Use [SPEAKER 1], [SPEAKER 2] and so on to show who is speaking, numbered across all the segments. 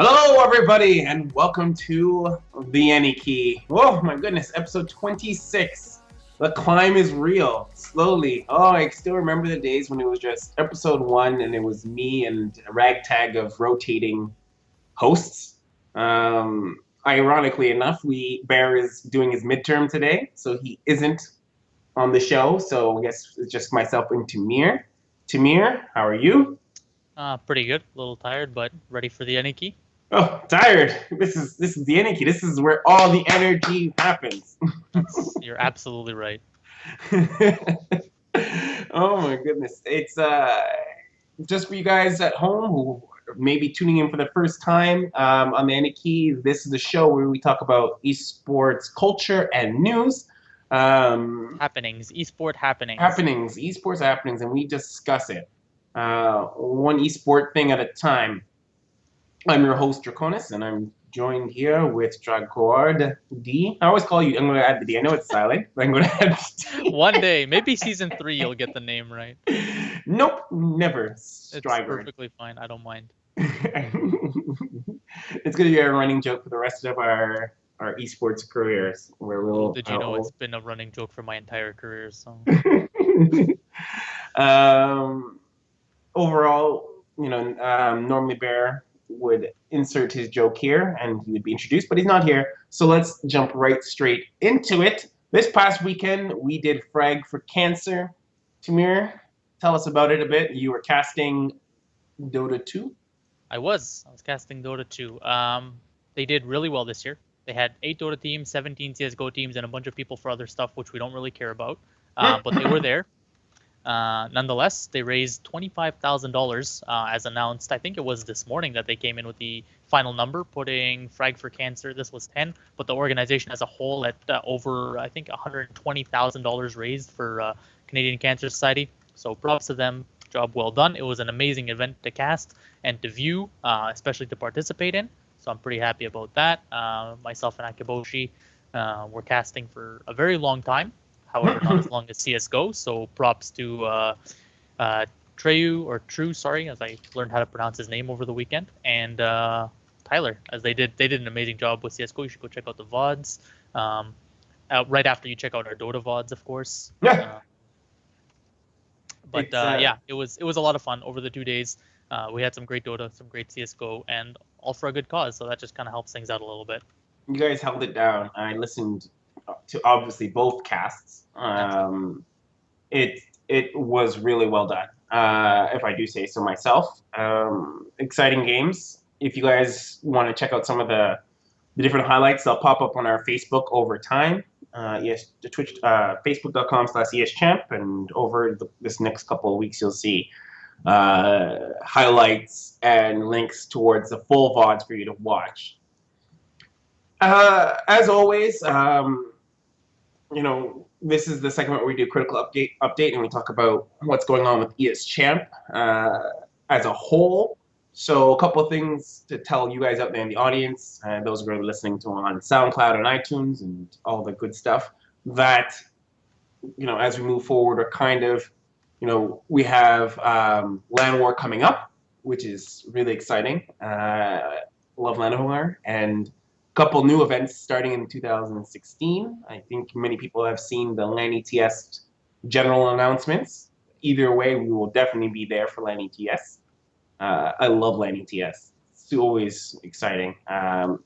[SPEAKER 1] Hello, everybody, and welcome to the Any Key. Oh my goodness, episode 26. The climb is real. Slowly. Oh, I still remember the days when it was just episode 1 and it was me and a ragtag of rotating hosts. Ironically enough, Bear is doing his midterm today, so he isn't on the show. So I guess it's just myself and Tamir. Tamir, how are you?
[SPEAKER 2] Pretty good. A little tired, but ready for the Aniki.
[SPEAKER 1] Oh, tired. This is the energy. This is where all the energy happens.
[SPEAKER 2] You're absolutely right.
[SPEAKER 1] Oh my goodness. It's just for you guys at home who may be tuning in for the first time on the Aniki. This is the show where we talk about esports culture and news.
[SPEAKER 2] Happenings, esport happenings.
[SPEAKER 1] Esports happenings, and we discuss it one esport thing at a time. I'm your host, Draconis, and I'm joined here with Dragoard D. I always call you, I'm going to add the D. I know it's silent, but I'm going to add the D.
[SPEAKER 2] One day, maybe season 3, you'll get the name right.
[SPEAKER 1] Nope, never.
[SPEAKER 2] It's perfectly fine. I don't mind.
[SPEAKER 1] It's going to be a running joke for the rest of our esports careers, where we'll.
[SPEAKER 2] Did you know it's been a running joke for my entire career? So.
[SPEAKER 1] Overall, normally Bear would insert his joke here and he would be introduced, but he's not here. So let's jump right straight into it. This past weekend, we did Frag for Cancer. Tamir, tell us about it a bit. You were casting Dota 2?
[SPEAKER 2] I was casting Dota 2. They did really well this year. They had 8 Dota teams, 17 CSGO teams, and a bunch of people for other stuff, which we don't really care about. But they were there. Nonetheless, they raised $25,000 as announced. I think it was this morning that they came in with the final number, putting Frag for Cancer. This was 10, but the organization as a whole at over, I think, $120,000 raised for Canadian Cancer Society. So props to them. Job well done. It was an amazing event to cast and to view, especially to participate in. So I'm pretty happy about that. Myself and Akiboshi were casting for a very long time. However, not as long as CSGO. So props to Treyu, or True, sorry, as I learned how to pronounce his name over the weekend, and Tyler, as they did an amazing job with CSGO. You should go check out the VODs. Right after you check out our Dota VODs, of course.
[SPEAKER 1] Yeah.
[SPEAKER 2] Yeah, it was a lot of fun over the 2 days. We had some great Dota, some great CSGO, and all for a good cause. So that just kind of helps things out a little bit.
[SPEAKER 1] You guys held it down. I listened to obviously both casts. It was really well done, if I do say so myself. Exciting games. If you guys want to check out some of the different highlights, they'll pop up on our Facebook over time. The Twitch, Facebook.com/ESChamp, and over this next couple of weeks, you'll see highlights and links towards the full VODs for you to watch. As always, this is the segment where we do critical update, and we talk about what's going on with eSChamp as a whole. So a couple of things to tell you guys out there in the audience, those who are listening to on SoundCloud and iTunes and all the good stuff, that, as we move forward, are kind of, we have LAN War coming up, which is really exciting. Love LAN War, and couple new events starting in 2016. I think many people have seen the LAN ETS general announcements. Either way, we will definitely be there for LAN ETS. I love LAN ETS. It's always exciting. I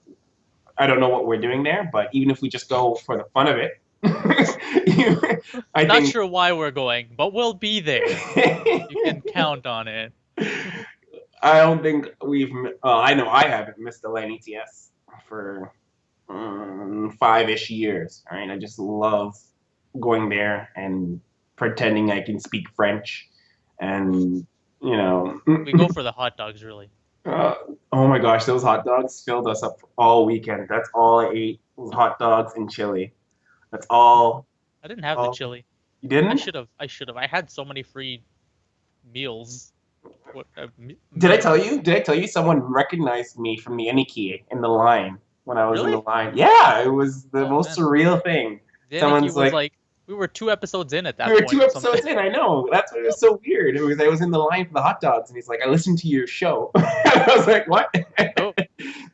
[SPEAKER 1] don't know what we're doing there, but even if we just go for the fun of it,
[SPEAKER 2] Not sure why we're going, but we'll be there. You can count on it.
[SPEAKER 1] I don't think I know I haven't missed the LAN ETS for 5-ish years. All right, I just love going there and pretending I can speak French, and
[SPEAKER 2] we go for the hot dogs, really.
[SPEAKER 1] Oh my gosh, those hot dogs filled us up all weekend. That's all I ate was hot dogs and chili. That's all.
[SPEAKER 2] I didn't have the chili.
[SPEAKER 1] You didn't?
[SPEAKER 2] I should have. I had so many free meals.
[SPEAKER 1] Did I tell you someone recognized me from the Aniki in the line when I was in the line? Yeah, it was the most surreal thing.
[SPEAKER 2] Someone's like, we were 2 episodes in at that
[SPEAKER 1] point.
[SPEAKER 2] We
[SPEAKER 1] were 2 episodes in, I know. That's what was so weird. I was in the line for the hot dogs, and he's like, I listened to your show. I was like, what?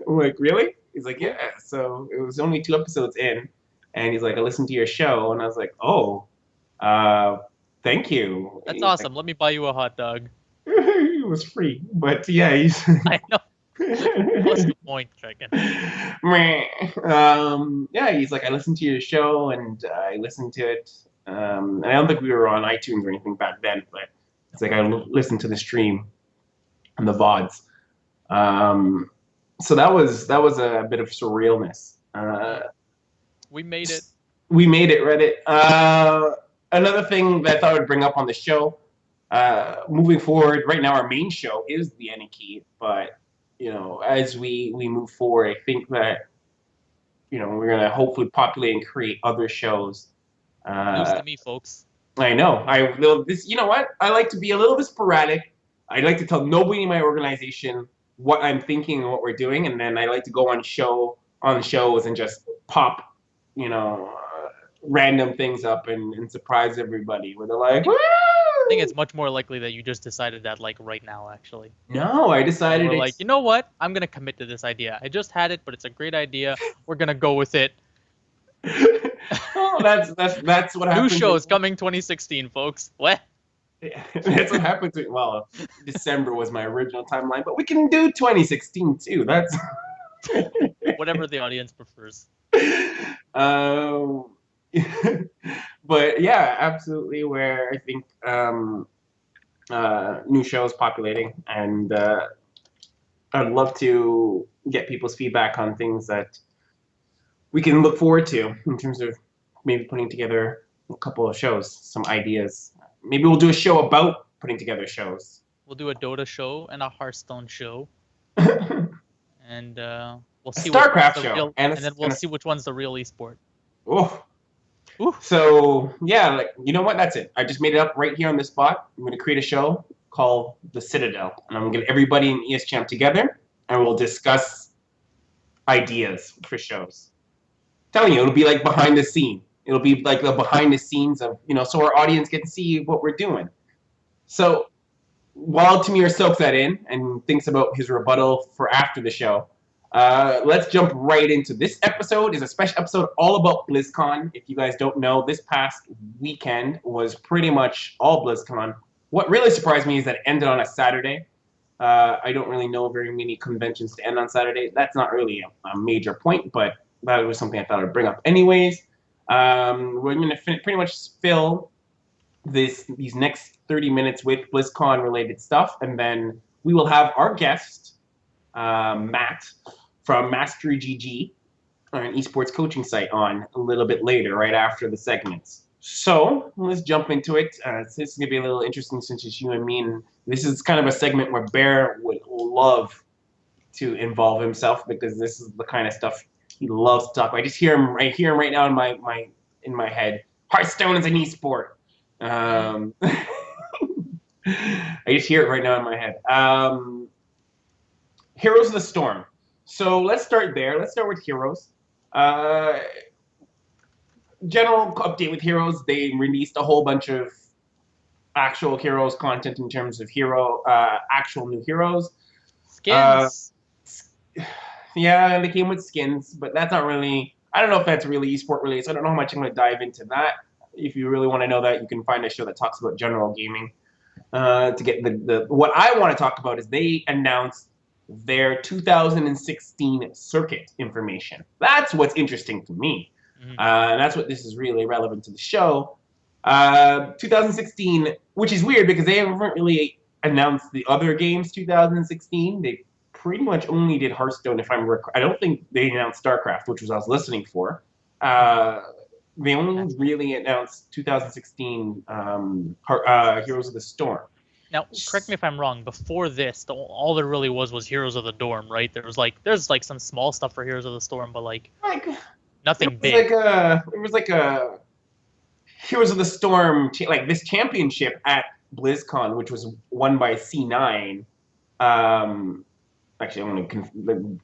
[SPEAKER 1] I'm like, really? He's like, yeah. So it was only 2 episodes in, and he's like, I listened to your show, and I was like, oh, thank you.
[SPEAKER 2] That's
[SPEAKER 1] He's like,
[SPEAKER 2] awesome. Let me buy you a hot dog.
[SPEAKER 1] it was free, but yeah, he's.
[SPEAKER 2] I know. What's the point, Dragon?
[SPEAKER 1] Meh. Yeah, he's like, I listened to your show and I listened to it. And I don't think we were on iTunes or anything back then, but it's like I listened to the stream and the VODs. So that was a bit of surrealness.
[SPEAKER 2] We made it.
[SPEAKER 1] We made it, Reddit. Another thing that I thought I would bring up on the show, moving forward, right now our main show is the Aniki, but as we move forward, I think that we're gonna hopefully populate and create other shows.
[SPEAKER 2] News to me, folks.
[SPEAKER 1] I know. You know what? I like to be a little bit sporadic. I like to tell nobody in my organization what I'm thinking and what we're doing, and then I like to go on shows and just pop, random things up and surprise everybody where they're like, "Woo!"
[SPEAKER 2] I think it's much more likely that you just decided that like right now, actually.
[SPEAKER 1] No, I decided
[SPEAKER 2] We're like, you know what? I'm gonna commit to this idea. I just had it, but it's a great idea. We're gonna go with it.
[SPEAKER 1] Oh, that's what
[SPEAKER 2] New
[SPEAKER 1] happens.
[SPEAKER 2] shows coming 2016, folks. What?
[SPEAKER 1] Yeah, that's what happened to. Well, December was my original timeline, but we can do 2016 too. That's
[SPEAKER 2] Whatever the audience prefers.
[SPEAKER 1] um, but yeah, absolutely. Where I think new shows populating, and I'd love to get people's feedback on things that we can look forward to in terms of maybe putting together a couple of shows, some ideas. Maybe we'll do a show about putting together shows.
[SPEAKER 2] We'll do a Dota show and a Hearthstone show,
[SPEAKER 1] A
[SPEAKER 2] and we'll see
[SPEAKER 1] StarCraft
[SPEAKER 2] the
[SPEAKER 1] show,
[SPEAKER 2] real,
[SPEAKER 1] and
[SPEAKER 2] and then we'll see which one's the real esport.
[SPEAKER 1] Oh.
[SPEAKER 2] Ooh.
[SPEAKER 1] So yeah, like you know what? That's it. I just made it up right here on the spot. I'm gonna create a show called The Citadel, and I'm gonna get everybody in ESChamp together, and we'll discuss ideas for shows. Telling you, it'll be like behind the scene. It'll be like the behind the scenes of so our audience can see what we're doing. So while Tamir soaks that in and thinks about his rebuttal for after the show, let's jump right into this episode. Is a special episode all about BlizzCon. If you guys don't know, this past weekend was pretty much all BlizzCon. What really surprised me is that it ended on a Saturday. I don't really know very many conventions to end on Saturday. That's not really a major point, but that was something I thought I'd bring up anyways. We're going to pretty much fill these next 30 minutes with BlizzCon related stuff, and then we will have our guest, Matt from Mastery GG, an esports coaching site, on a little bit later, right after the segments. So let's jump into it. This is going to be a little interesting since it's you and me, and this is kind of a segment where Bear would love to involve himself because this is the kind of stuff he loves to talk about. I just hear him right now in my head. Hearthstone is an esport. I just hear it right now in my head. Heroes of the Storm. So let's start there. Let's start with Heroes. General update with Heroes. They released a whole bunch of actual Heroes content in terms of actual new heroes.
[SPEAKER 2] Skins.
[SPEAKER 1] Yeah, they came with skins, but that's not really. I don't know if that's really esport related. So I don't know how much I'm going to dive into that. If you really want to know that, you can find a show that talks about general gaming. To get the what I want to talk about is they announced their 2016 circuit information. That's what's interesting to me.
[SPEAKER 2] Mhm.
[SPEAKER 1] That's what this is really relevant to the show. 2016, which is weird because they haven't really announced the other games 2016. They pretty much only did Hearthstone, if I'm I don't think they announced StarCraft, which was I was listening for. They only really announced 2016 Heroes of the Storm.
[SPEAKER 2] Now, correct me if I'm wrong. Before this, all there really was Heroes of the Dorm, right? There's like some small stuff for Heroes of the Storm, but like nothing big.
[SPEAKER 1] It was like a Heroes of the Storm, like this championship at BlizzCon, which was won by C9. Actually, I want to.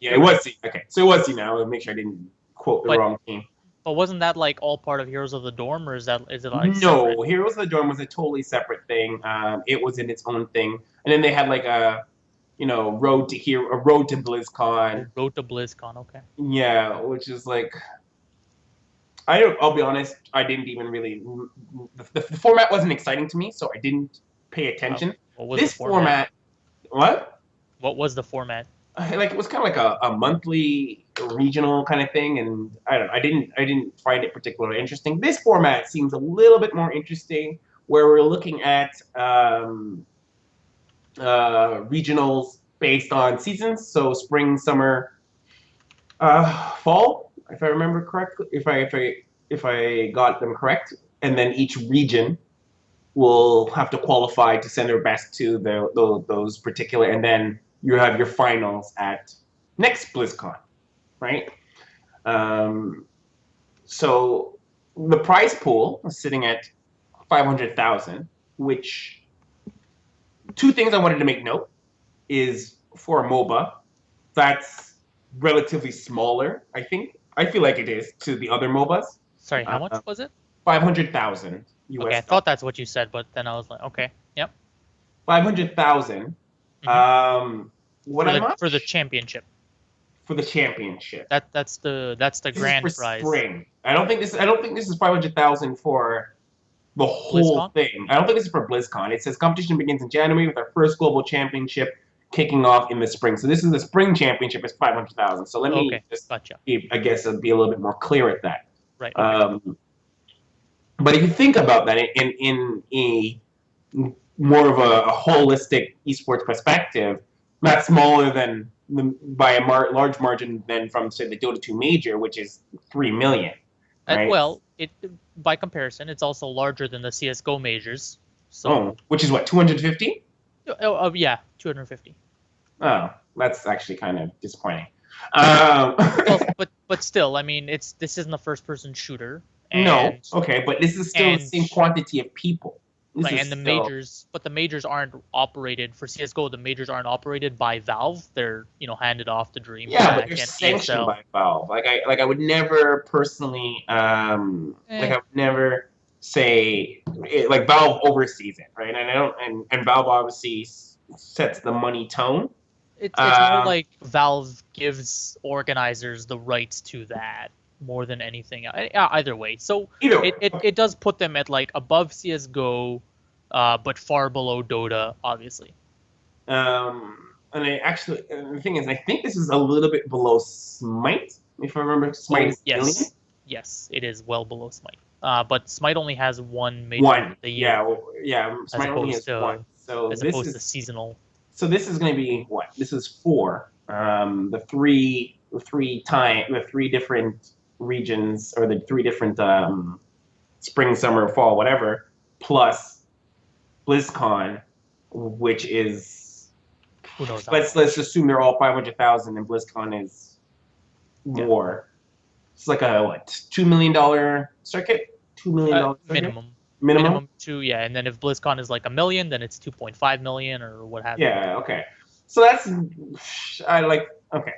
[SPEAKER 1] It was C. Okay, so it was C9. I'll make sure I didn't quote the wrong team.
[SPEAKER 2] But wasn't that like all part of Heroes of the Dorm, or is it like
[SPEAKER 1] no?
[SPEAKER 2] Separate?
[SPEAKER 1] Heroes of the Dorm was a totally separate thing. It was in its own thing, and then they had like a Road to Hero, a Road to BlizzCon.
[SPEAKER 2] Oh, Road to BlizzCon. Okay.
[SPEAKER 1] Yeah, which is like I'll be honest, I didn't even really the format wasn't exciting to me, so I didn't pay attention.
[SPEAKER 2] What was the
[SPEAKER 1] This
[SPEAKER 2] format?
[SPEAKER 1] format, what?
[SPEAKER 2] What was the format?
[SPEAKER 1] Like it was kind of like a monthly regional kind of thing, and I don't know, I didn't find it particularly interesting. This format seems a little bit more interesting, where we're looking at regionals based on seasons, so spring, summer, fall, if I remember correctly, if I got them correct, and then each region will have to qualify to send their best to those particular, and then you have your finals at next BlizzCon, right? Um, so the prize pool is sitting at 500,000, which two things I wanted to make note is for a MOBA, that's relatively smaller, I think. I feel like it is to the other MOBAs.
[SPEAKER 2] Sorry, how much was it?
[SPEAKER 1] 500,000
[SPEAKER 2] Okay,
[SPEAKER 1] US
[SPEAKER 2] I
[SPEAKER 1] dollars.
[SPEAKER 2] thought that's what you said, but then I was like, okay, yep.
[SPEAKER 1] 500,000.
[SPEAKER 2] hmm
[SPEAKER 1] Um, what I'm not
[SPEAKER 2] For the championship.
[SPEAKER 1] for the championship.
[SPEAKER 2] That's the
[SPEAKER 1] This is for
[SPEAKER 2] grand prize.
[SPEAKER 1] spring. I don't think this is 500,000 for the whole
[SPEAKER 2] BlizzCon.
[SPEAKER 1] thing. I don't think this is for BlizzCon. It says competition begins in January with our first global championship kicking off in the spring. So this is the spring championship. It's 500,000. So let me
[SPEAKER 2] Okay,
[SPEAKER 1] just,
[SPEAKER 2] gotcha.
[SPEAKER 1] I guess, be a little bit more clear at that.
[SPEAKER 2] Right. Okay.
[SPEAKER 1] But if you think about that in a more of a holistic esports perspective, not smaller than by a large margin than from say the Dota 2 major, which is 3 million, right?
[SPEAKER 2] Well, it by comparison, it's also larger than the CS:GO majors.
[SPEAKER 1] Oh,
[SPEAKER 2] So,
[SPEAKER 1] which is what 250?
[SPEAKER 2] yeah, 250.
[SPEAKER 1] Oh, that's actually kind of disappointing.
[SPEAKER 2] Well, but still, I mean, this isn't a first-person shooter,
[SPEAKER 1] No,
[SPEAKER 2] and
[SPEAKER 1] okay, but this is still the
[SPEAKER 2] and
[SPEAKER 1] same quantity of people. This
[SPEAKER 2] right,
[SPEAKER 1] is
[SPEAKER 2] and the
[SPEAKER 1] still
[SPEAKER 2] majors, but the majors aren't operated for CS:GO. The majors aren't operated by Valve. They're handed off to
[SPEAKER 1] yeah, but
[SPEAKER 2] DreamHack
[SPEAKER 1] they're
[SPEAKER 2] and
[SPEAKER 1] sanctioned
[SPEAKER 2] ESL.
[SPEAKER 1] by Valve. Like I would never personally like
[SPEAKER 2] Eh,
[SPEAKER 1] I would never say like Valve oversees it, right? And I don't and Valve obviously sets the money tone.
[SPEAKER 2] it's more
[SPEAKER 1] Um,
[SPEAKER 2] like Valve gives organizers the rights to that more than anything. Either way, so
[SPEAKER 1] Either way, okay.
[SPEAKER 2] it does put them at like above CS:GO, but far below Dota, obviously.
[SPEAKER 1] And the thing is, I think this is a little bit below Smite. If I remember, Smite
[SPEAKER 2] Oh
[SPEAKER 1] is a million.
[SPEAKER 2] yes, yes, it is well below Smite. But Smite only has one major
[SPEAKER 1] One,
[SPEAKER 2] event a
[SPEAKER 1] yeah,
[SPEAKER 2] year,
[SPEAKER 1] yeah.
[SPEAKER 2] as
[SPEAKER 1] Smite only
[SPEAKER 2] opposed
[SPEAKER 1] has one.
[SPEAKER 2] to seasonal.
[SPEAKER 1] So this is going to be what? This is four. The three different regions, or the three different spring, summer, fall, whatever, plus BlizzCon, which is
[SPEAKER 2] Who knows how
[SPEAKER 1] let's
[SPEAKER 2] much?
[SPEAKER 1] assume they're all 500,000, and BlizzCon is
[SPEAKER 2] Yeah,
[SPEAKER 1] more. It's like a what? $2 million circuit. $2 million circuit
[SPEAKER 2] minimum.
[SPEAKER 1] minimum.
[SPEAKER 2] Minimum two, yeah, and then if BlizzCon is like a million, then it's 2.5 million or what have you.
[SPEAKER 1] Yeah. Okay. So that's I like. Okay.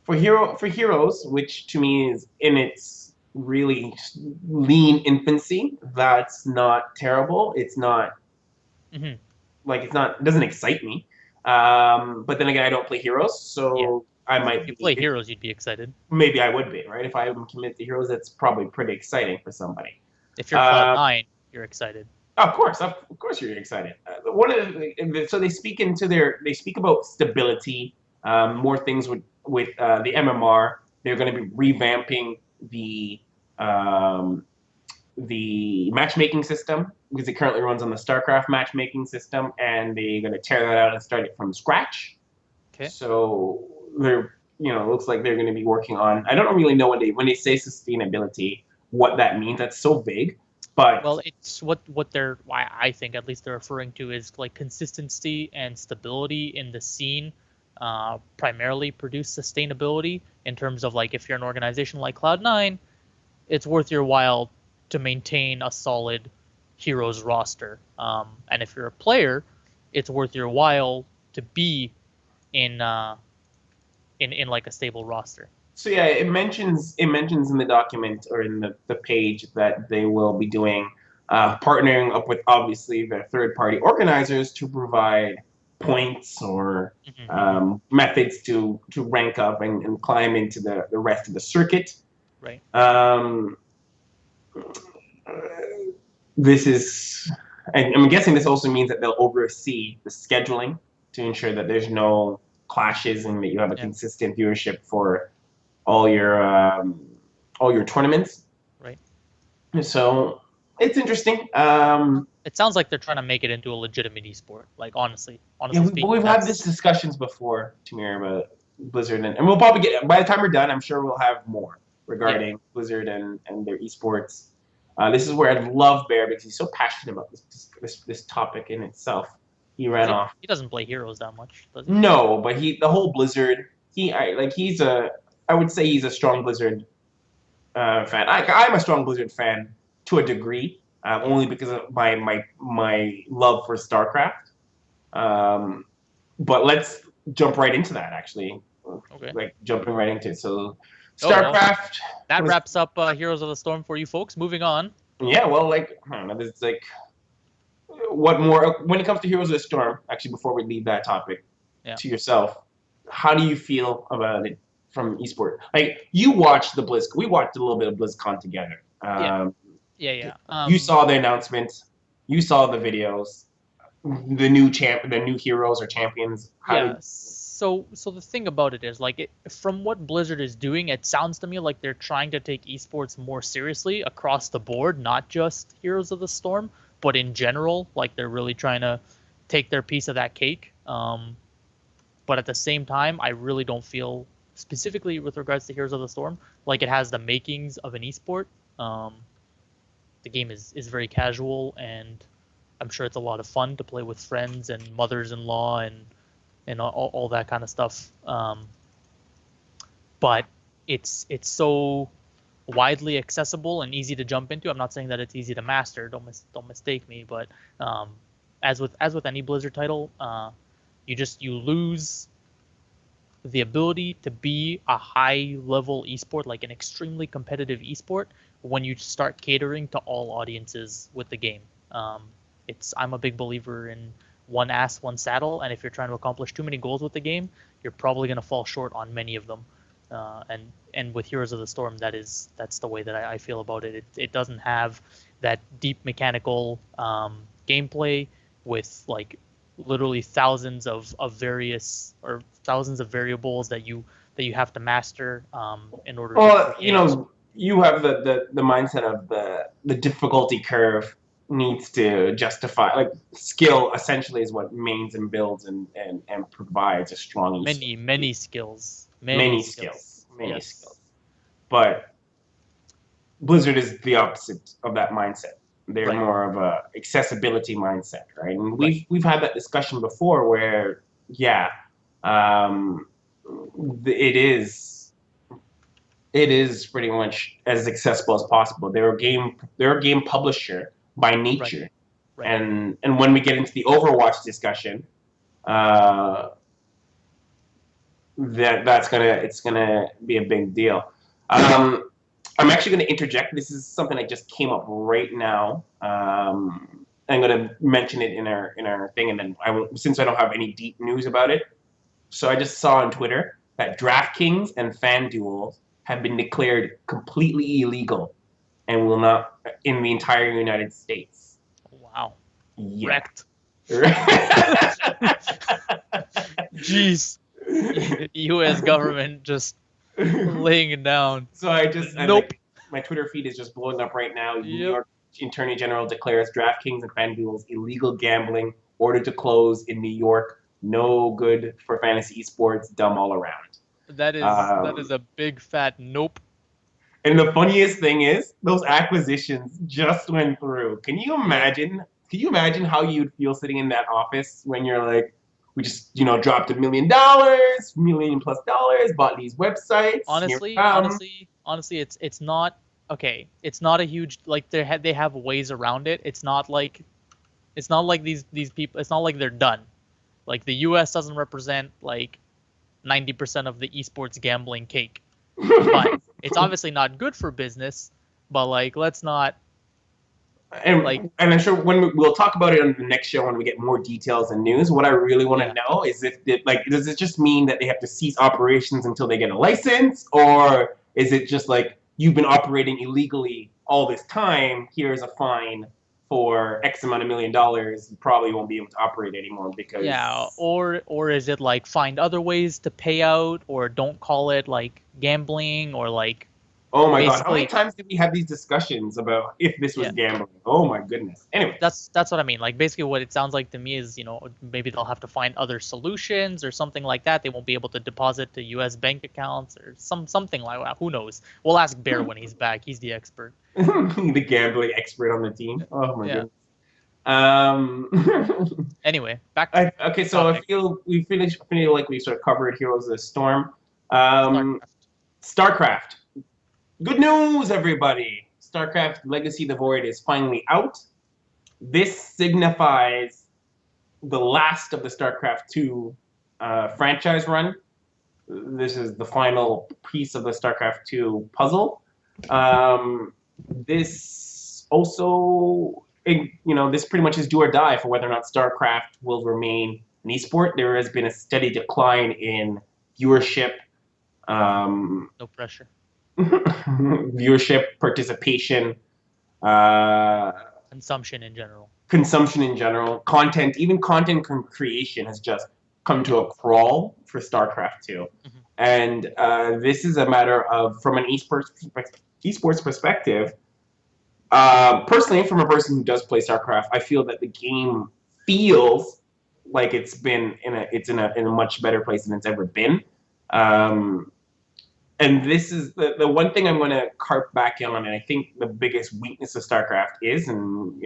[SPEAKER 1] For heroes, which to me is in its really lean infancy, that's not terrible. It's not
[SPEAKER 2] hmm
[SPEAKER 1] like it doesn't excite me. But then again, I don't play heroes,
[SPEAKER 2] Yeah,
[SPEAKER 1] so I
[SPEAKER 2] if
[SPEAKER 1] might
[SPEAKER 2] you
[SPEAKER 1] be.
[SPEAKER 2] play Heroes, you'd be excited.
[SPEAKER 1] Maybe I would be right if I am committed to heroes. That's probably pretty exciting for somebody.
[SPEAKER 2] If you're
[SPEAKER 1] Uh,
[SPEAKER 2] Cloud9, you're excited.
[SPEAKER 1] of course, you're excited. One of so they speak about stability, more things with the MMR. They're going to be revamping the um, the matchmaking system because it currently runs on the StarCraft matchmaking system, and they're going to tear that out and start it from scratch.
[SPEAKER 2] Okay.
[SPEAKER 1] So it looks like they're going to be working on. I don't really know when they say sustainability, what that means. That's so vague, but
[SPEAKER 2] Well, it's what they're why I think at least they're referring to is like consistency and stability in the scene. Primarily produce sustainability in terms of like if you're an organization like Cloud9, it's worth your while to maintain a solid heroes roster. And if you're a player, it's worth your while to be in in like a stable roster.
[SPEAKER 1] so yeah, it mentions in the document or in the page that they will be doing partnering up with obviously their third party organizers to provide points or
[SPEAKER 2] Mm-hmm.
[SPEAKER 1] methods to rank up and climb into the rest of the circuit.
[SPEAKER 2] Right.
[SPEAKER 1] Um, this is, and I'm guessing this also means that they'll oversee the scheduling to ensure that there's no clashes and that you have a
[SPEAKER 2] Yeah.
[SPEAKER 1] consistent viewership for all your tournaments.
[SPEAKER 2] Right.
[SPEAKER 1] So it's interesting.
[SPEAKER 2] It sounds like they're trying to make it into a legitimate esport. Like honestly,
[SPEAKER 1] Yeah,
[SPEAKER 2] honestly speaking,
[SPEAKER 1] we've had this
[SPEAKER 2] that's
[SPEAKER 1] discussions before, Tamir, about Blizzard, and we'll probably get by the time we're done. I'm sure we'll have more
[SPEAKER 2] yeah.
[SPEAKER 1] regarding Blizzard and their esports. This is where I love Bear because he's so passionate about this topic in itself. He
[SPEAKER 2] Is
[SPEAKER 1] ran
[SPEAKER 2] he?
[SPEAKER 1] off.
[SPEAKER 2] He doesn't play Heroes that much, does he?
[SPEAKER 1] No, but the whole Blizzard. I would say he's a strong Blizzard fan. I'm a strong Blizzard fan to a degree,
[SPEAKER 2] Yeah.
[SPEAKER 1] only because of my love for StarCraft. Um, but let's jump right into that. Actually,
[SPEAKER 2] Okay.
[SPEAKER 1] like jumping right into it. So,
[SPEAKER 2] Oh well,
[SPEAKER 1] StarCraft.
[SPEAKER 2] that
[SPEAKER 1] Was,
[SPEAKER 2] wraps up Heroes of the Storm for you folks. Moving on.
[SPEAKER 1] yeah, well, like I don't know. It's like what more when it comes to Heroes of the Storm. Actually, before we leave that topic
[SPEAKER 2] Yeah.
[SPEAKER 1] to yourself, how do you feel about it from esport? Like you watched the Blizz. We watched a little bit of BlizzCon together.
[SPEAKER 2] Yeah. Yeah. Yeah.
[SPEAKER 1] You saw the announcement. You saw the videos. The new heroes or champions. How
[SPEAKER 2] Yeah.
[SPEAKER 1] did
[SPEAKER 2] So the thing about it is like from what Blizzard is doing, it sounds to me like they're trying to take esports more seriously across the board, not just Heroes of the Storm, but in general, like they're really trying to take their piece of that cake. But at the same time, I really don't feel specifically with regards to Heroes of the Storm like it has the makings of an esport. Um, the game is very casual, and I'm sure it's a lot of fun to play with friends and mothers-in-law and all that kind of stuff. But it's so widely accessible and easy to jump into. I'm not saying that it's easy to master. Don't mistake me. But um, as with any Blizzard title, you lose the ability to be a high level esport, like an extremely competitive esport, when you start catering to all audiences with the game. Um, I'm a big believer in one ass, one saddle, and if you're trying to accomplish too many goals with the game, you're probably going to fall short on many of them. And with Heroes of the Storm, that's the way that I feel about it. It doesn't have that deep mechanical gameplay with like literally thousands of variables that you have to master in order to
[SPEAKER 1] well,
[SPEAKER 2] create.
[SPEAKER 1] you have the mindset of the difficulty curve needs to justify like skill essentially is what mains and builds and provides a strong esport.
[SPEAKER 2] Many skills,
[SPEAKER 1] Many skills, many
[SPEAKER 2] Yes,
[SPEAKER 1] skills. But Blizzard is the opposite of that mindset. They're
[SPEAKER 2] right,
[SPEAKER 1] more of a accessibility mindset, right? And
[SPEAKER 2] right,
[SPEAKER 1] we've had that discussion before, where yeah, um, it is pretty much as accessible as possible. They're a game publisher by
[SPEAKER 2] right,
[SPEAKER 1] nature,
[SPEAKER 2] right.
[SPEAKER 1] and when we get into the Overwatch discussion, uh, it's gonna be a big deal. I'm actually going to interject. This is something that just came up right now. I'm going to mention it in our thing, and then I won't, since I don't have any deep news about it. So I just saw on Twitter that DraftKings and FanDuel have been declared completely illegal and will not in the entire United States.
[SPEAKER 2] Wow,
[SPEAKER 1] Yeah.
[SPEAKER 2] wrecked. Jeez, U.S. government just laying it down.
[SPEAKER 1] So
[SPEAKER 2] Nope.
[SPEAKER 1] my Twitter feed is just blowing up right now. New
[SPEAKER 2] Yep.
[SPEAKER 1] York Attorney General declares DraftKings and FanDuel's illegal gambling ordered to close in New York. No good for fantasy esports. Dumb all around.
[SPEAKER 2] That is a big fat nope.
[SPEAKER 1] And the funniest thing is those acquisitions just went through. Can you
[SPEAKER 2] Yep.
[SPEAKER 1] imagine? Can you imagine how you'd feel sitting in that office when you're like, we just dropped $1 million, $1 million+, bought these websites. Here we
[SPEAKER 2] Honestly,
[SPEAKER 1] come.
[SPEAKER 2] honestly, honestly, it's not okay. It's not a huge like they have ways around it. It's not like these people. It's not like they're done. Like the U.S. doesn't represent like 90% of the esports gambling cake, but it's obviously not good for business. But like, let's not
[SPEAKER 1] And
[SPEAKER 2] Like,
[SPEAKER 1] I'm sure we'll talk about it on the next show when we get more details and news. What I really want to
[SPEAKER 2] yeah.
[SPEAKER 1] know is does it just mean that they have to cease operations until they get a license, or is it just like you've been operating illegally all this time? Here's a fine for X amount of $1 million. You probably won't be able to operate anymore
[SPEAKER 2] Yeah,
[SPEAKER 1] because.
[SPEAKER 2] or is it like find other ways to pay out, or don't call it like gambling, or like
[SPEAKER 1] Oh my God, how many
[SPEAKER 2] basically,
[SPEAKER 1] times did we have these discussions about if this was
[SPEAKER 2] yeah.
[SPEAKER 1] gambling? Oh my goodness. Anyways.
[SPEAKER 2] That's what I mean. Like basically what it sounds like to me is, maybe they'll have to find other solutions or something like that. They won't be able to deposit to US bank accounts or something like that. Who knows? We'll ask Bear when he's back. He's the expert.
[SPEAKER 1] The gambling expert on the team. Oh my
[SPEAKER 2] Yeah.
[SPEAKER 1] goodness. Um,
[SPEAKER 2] Anyway, back to
[SPEAKER 1] okay,
[SPEAKER 2] the
[SPEAKER 1] so I
[SPEAKER 2] topic.
[SPEAKER 1] feel feel like we sort of covered Heroes of the Storm.
[SPEAKER 2] StarCraft.
[SPEAKER 1] StarCraft. Good news, everybody! StarCraft Legacy of the Void is finally out. This signifies the last of the StarCraft 2 franchise run. This is the final piece of the StarCraft 2 puzzle. This also, this pretty much is do or die for whether or not StarCraft will remain an esport. There has been a steady decline in viewership,
[SPEAKER 2] No pressure.
[SPEAKER 1] viewership, participation, uh,
[SPEAKER 2] Consumption in general.
[SPEAKER 1] consumption in general, content, even content creation has just come to
[SPEAKER 2] Yeah.
[SPEAKER 1] a crawl for StarCraft 2.
[SPEAKER 2] Hmm.
[SPEAKER 1] And this is a matter of, from an esports perspective, personally, from a person who does play StarCraft, I feel that the game feels like it's in a much better place than it's ever been. Um, and this is the one thing I'm going to carp back on, and I think the biggest weakness of StarCraft is, and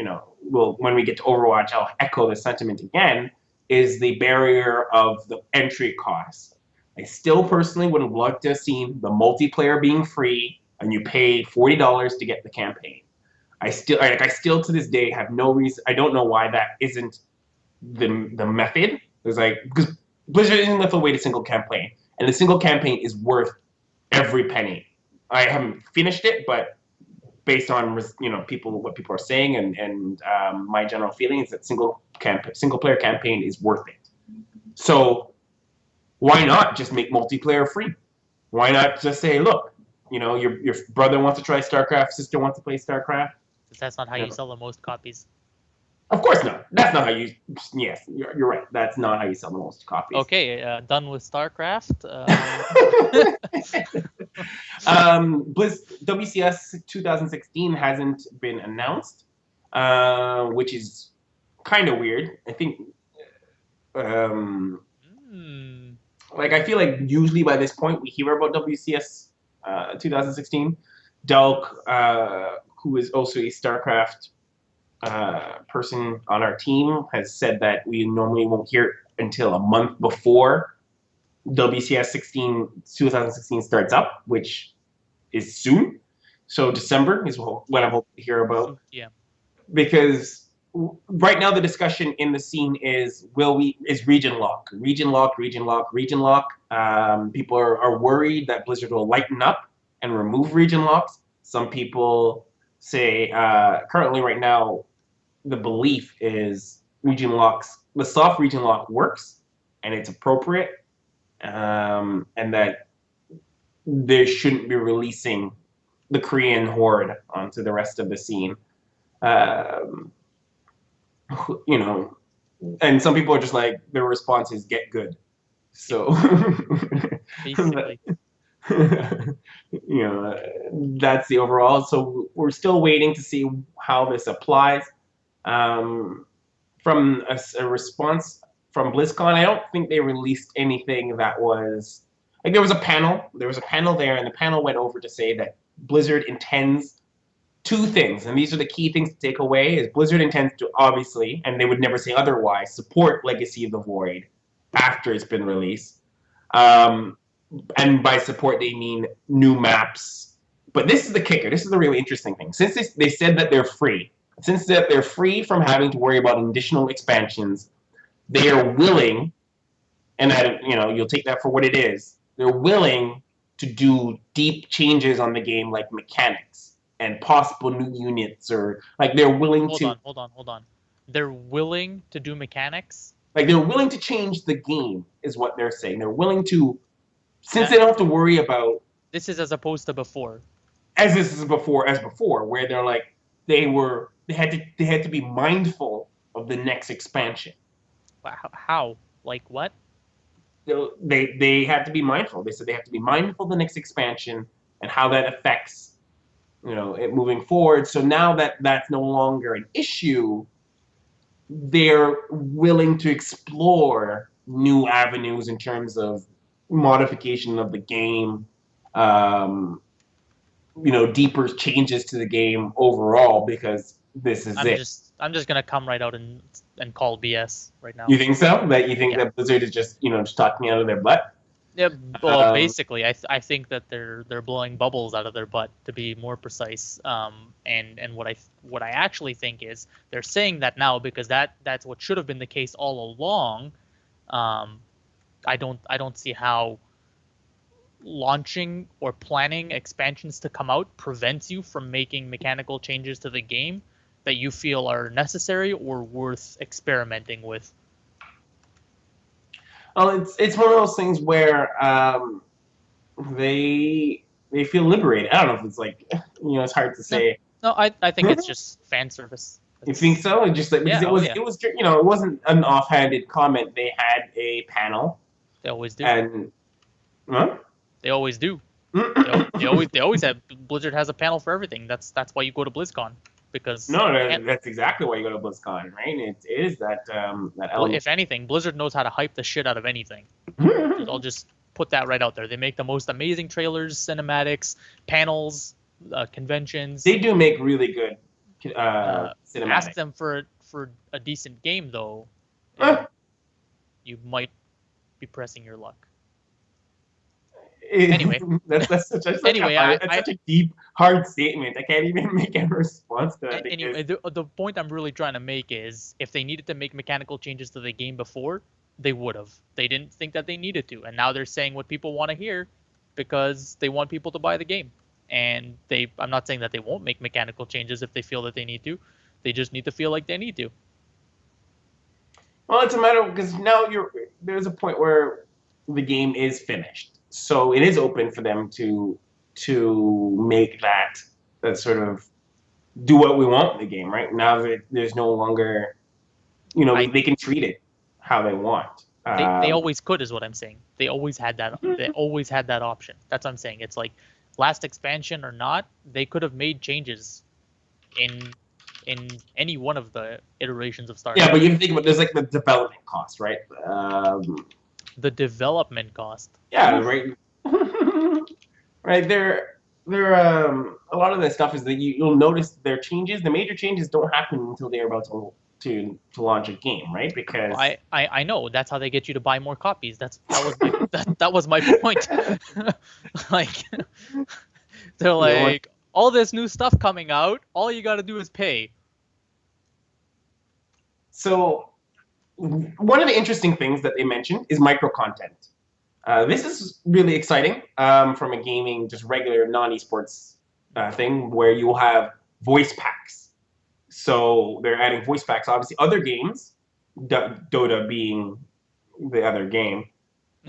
[SPEAKER 1] when we get to Overwatch, I'll echo the sentiment again, is the barrier of the entry cost. I still personally would have loved to have seen the multiplayer being free, and you pay $40 to get the campaign. I still to this day have no reason. I don't know why that isn't the method. There's like because Blizzard isn't left away to single campaign, and the single campaign is worth every penny. I haven't finished it, but based on what people are saying and my general feeling is that single player campaign is worth it. So why not just make multiplayer free? Why not just say, look, your brother wants to try StarCraft, sister wants to play StarCraft.
[SPEAKER 2] Because that's not how
[SPEAKER 1] You
[SPEAKER 2] you
[SPEAKER 1] know,
[SPEAKER 2] sell the most copies.
[SPEAKER 1] of course not. That's not how you. Yes, you're right. That's not how you sell the most copies.
[SPEAKER 2] Okay, done with StarCraft.
[SPEAKER 1] WCS 2016 hasn't been announced, which is kind of weird. I think, um,
[SPEAKER 2] Hmm.
[SPEAKER 1] I feel like usually by this point we hear about WCS 2016. Delk, who is also a StarCraft person on our team, has said that we normally won't hear until a month before WCS 2016 starts up, which is soon. So December is what I'm hoping to hear about.
[SPEAKER 2] Yeah.
[SPEAKER 1] Because right now the discussion in the scene is region lock, region lock, region lock, region lock. People are worried that Blizzard will lighten up and remove region locks. Some people say currently right now the belief is the soft region lock works and it's appropriate, and that they shouldn't be releasing the Korean horde onto the rest of the scene. Um, you know, and some people are just like, their response is get good. So,
[SPEAKER 2] Basically.
[SPEAKER 1] that's the overall. So we're still waiting to see how this applies. Um, from a response from BlizzCon, I don't think they released anything that was like there was a panel. There was a panel there, and the panel went over to say that Blizzard intends two things, and these are the key things to take away: is Blizzard intends to obviously, and they would never say otherwise, support Legacy of the Void after it's been released. Um, and by support, they mean new maps. But this is the kicker. This is the really interesting thing. Since they said that they're free, since that they're free from having to worry about additional expansions, they are willing, and that you'll take that for what it is. They're willing to do deep changes on the game, like mechanics. and possible new units, or like they're willing
[SPEAKER 2] Hold
[SPEAKER 1] to
[SPEAKER 2] on, hold on, hold on. They're willing to do mechanics.
[SPEAKER 1] like they're willing to change the game, is what they're saying. They're willing to, since
[SPEAKER 2] That
[SPEAKER 1] they don't have to worry about,
[SPEAKER 2] this is as opposed to before.
[SPEAKER 1] as this is before, as before, where they're like they had to be mindful of the next expansion.
[SPEAKER 2] How? Like what?
[SPEAKER 1] They had to be mindful. They said they have to be mindful of the next expansion and how that affects, it moving forward. So now that that's no longer an issue, they're willing to explore new avenues in terms of modification of the game, um, deeper changes to the game overall, because this is it.
[SPEAKER 2] I'm just gonna come right out and call BS right now.
[SPEAKER 1] You think so? That you think
[SPEAKER 2] Yeah.
[SPEAKER 1] that Blizzard is just talking out of their butt?
[SPEAKER 2] Yeah, well,
[SPEAKER 1] Um,
[SPEAKER 2] basically, I think that they're blowing bubbles out of their butt, to be more precise. And what I actually think is they're saying that now because that's what should have been the case all along. Um, I don't see how launching or planning expansions to come out prevents you from making mechanical changes to the game that you feel are necessary or worth experimenting with.
[SPEAKER 1] well, it's one of those things where they feel liberated. I don't know if it's like it's hard to
[SPEAKER 2] No,
[SPEAKER 1] say.
[SPEAKER 2] no, I think it's just fan service.
[SPEAKER 1] You think
[SPEAKER 2] It's
[SPEAKER 1] so? Just like because
[SPEAKER 2] yeah, oh yeah,
[SPEAKER 1] it was it wasn't an offhanded comment. They had a panel
[SPEAKER 2] they always do.
[SPEAKER 1] and huh?
[SPEAKER 2] They always do. They always have Blizzard has a panel for everything. That's why you go to BlizzCon because
[SPEAKER 1] No,
[SPEAKER 2] and,
[SPEAKER 1] that's exactly why you go to BlizzCon, right? It is that
[SPEAKER 2] well,
[SPEAKER 1] element.
[SPEAKER 2] if anything, Blizzard knows how to hype the shit out of anything. I'll just put that right out there. They make the most amazing trailers, cinematics, panels, conventions.
[SPEAKER 1] They do make really good
[SPEAKER 2] Ask
[SPEAKER 1] cinematic.
[SPEAKER 2] them for a decent game though,
[SPEAKER 1] Uh,
[SPEAKER 2] and you might be pressing your luck.
[SPEAKER 1] it-
[SPEAKER 2] Anyway,
[SPEAKER 1] that's such a
[SPEAKER 2] anyway,
[SPEAKER 1] hard, that's such a deep, hard statement. I can't even make a response to that because
[SPEAKER 2] anyway, the point I'm really trying to make is if they needed to make mechanical changes to the game before, they would have. They didn't think that they needed to, and now they're saying what people want to hear because they want people to buy the game. And I'm not saying that they won't make mechanical changes if they feel that they need to. They just need to feel like they need to.
[SPEAKER 1] well, it's a matter because now there's a point where the game is finished, so it is open for them to make that sort of do what we want in the game. Right now, that there's no longer,
[SPEAKER 2] I
[SPEAKER 1] they can treat it how they want.
[SPEAKER 2] they always could is what I'm saying. They always had that. They always had that option. That's what I'm saying. It's like last expansion or not, they could have made changes in in any one of the iterations of
[SPEAKER 1] Yeah, but
[SPEAKER 2] StarCraft.
[SPEAKER 1] you think about there's like the development cost, right?
[SPEAKER 2] The development cost.
[SPEAKER 1] Yeah,
[SPEAKER 2] Oof.
[SPEAKER 1] right. Right there. A lot of the stuff is that you'll notice their changes. The major changes don't happen until they're about to launch a game, right? Because
[SPEAKER 2] I know that's how they get you to buy more copies. That was my point. Like they're
[SPEAKER 1] what
[SPEAKER 2] like all this new stuff coming out. All you got to do is pay.
[SPEAKER 1] so one of the interesting things that they mentioned is micro content. This is really exciting from a gaming, just regular non-esports thing where you'll have voice packs. So they're adding voice packs. Obviously, other games, Dota being the other game,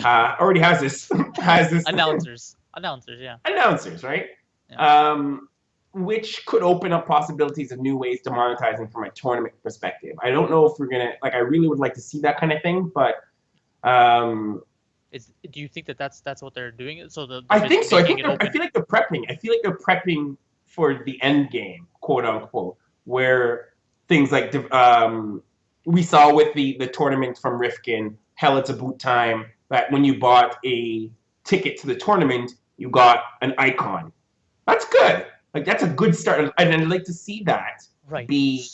[SPEAKER 1] already has this has this
[SPEAKER 2] Announcers, yeah.
[SPEAKER 1] announcers, right?
[SPEAKER 2] Yeah.
[SPEAKER 1] Which could open up possibilities of new ways to monetizing from a tournament perspective. I don't know if we're gonna like. I really would like to see that kind of thing, but
[SPEAKER 2] Do you think that that's what they're doing? So they're
[SPEAKER 1] I think
[SPEAKER 2] basically
[SPEAKER 1] so. I
[SPEAKER 2] making
[SPEAKER 1] think
[SPEAKER 2] it
[SPEAKER 1] I
[SPEAKER 2] open.
[SPEAKER 1] feel like they're prepping. I feel like they're prepping for the end game, quote unquote, where things like we saw with the tournament from Rifkin, Hell It's a Boot Time, that when you bought a ticket to the tournament, you got an icon. That's good. Like that's a good start, and I'd like to see that
[SPEAKER 2] Right.
[SPEAKER 1] be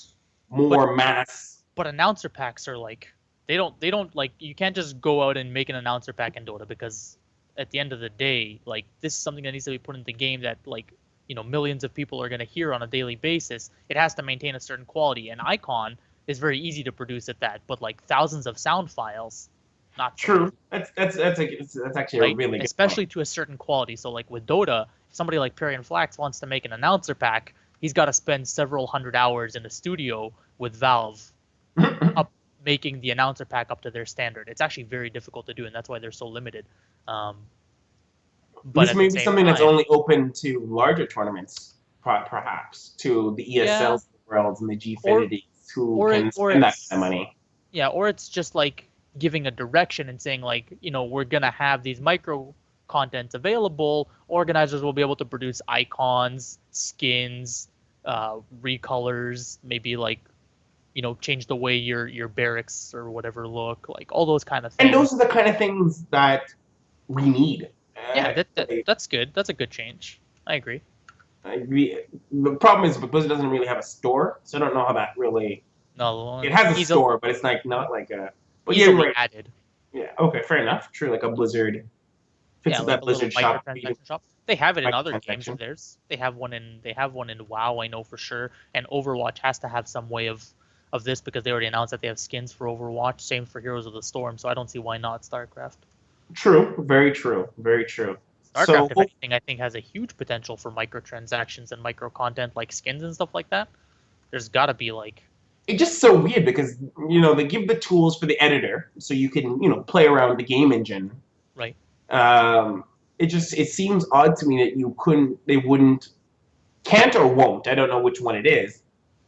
[SPEAKER 2] But
[SPEAKER 1] more mass.
[SPEAKER 2] but announcer packs are like they don't like you can't just go out and make an announcer pack in Dota because at the end of the day, like this is something that needs to be put into the game that like millions of people are going to hear on a daily basis. It has to maintain a certain quality. An icon is very easy to produce at that, but like thousands of sound files, not so
[SPEAKER 1] True.
[SPEAKER 2] easy,
[SPEAKER 1] That's actually a
[SPEAKER 2] right?
[SPEAKER 1] really good
[SPEAKER 2] Especially
[SPEAKER 1] point.
[SPEAKER 2] to a certain quality. So like with Dota, if somebody like Perry Flax wants to make an announcer pack, he's got to spend several hundred hours in a studio with Valve up making the announcer pack up to their standard. It's actually very difficult to do, and that's why they're so limited. Um, but
[SPEAKER 1] This
[SPEAKER 2] at the
[SPEAKER 1] may be
[SPEAKER 2] same
[SPEAKER 1] something that's
[SPEAKER 2] time,
[SPEAKER 1] only open to larger tournaments, perhaps to the
[SPEAKER 2] yeah,
[SPEAKER 1] ESLs of the world and the
[SPEAKER 2] or
[SPEAKER 1] Gfinities who
[SPEAKER 2] or it
[SPEAKER 1] can
[SPEAKER 2] or
[SPEAKER 1] spend that kind of
[SPEAKER 2] it's
[SPEAKER 1] money.
[SPEAKER 2] yeah, or it's just like giving a direction and saying like, we're gonna have these micro contents available. Organizers will be able to produce icons, skins, recolors, maybe like change the way your barracks or whatever look, like all those kind of
[SPEAKER 1] And those
[SPEAKER 2] things.
[SPEAKER 1] are the kind of things that we need.
[SPEAKER 2] Yeah,
[SPEAKER 1] Like,
[SPEAKER 2] that's good. That's a good change. I agree.
[SPEAKER 1] the problem is Blizzard doesn't really have a store, so I don't know how that really.
[SPEAKER 2] No,
[SPEAKER 1] It has a
[SPEAKER 2] easily
[SPEAKER 1] store, but it's like not like a. But yeah, you're
[SPEAKER 2] easily
[SPEAKER 1] right.
[SPEAKER 2] added.
[SPEAKER 1] Yeah, okay, fair enough. True, like a Blizzard fits
[SPEAKER 2] Yeah,
[SPEAKER 1] with
[SPEAKER 2] like
[SPEAKER 1] that
[SPEAKER 2] a little
[SPEAKER 1] Blizzard shop, even
[SPEAKER 2] microtransaction shop. They have it in other games of
[SPEAKER 1] microtransaction.
[SPEAKER 2] theirs. They have one in WoW, I know for sure. And Overwatch has to have some way of this because they already announced that they have skins for Overwatch. Same for Heroes of the Storm, so I don't see why not StarCraft.
[SPEAKER 1] True, very true, very true. So
[SPEAKER 2] StarCraft, if anything, I think has a huge potential for microtransactions and micro content like skins and stuff like that. There's got to be like,
[SPEAKER 1] it's just so weird because they give the tools for the editor so you can play around with the game engine.
[SPEAKER 2] right?
[SPEAKER 1] Um, it seems odd to me that they wouldn't, can't or won't. I don't know which one it is.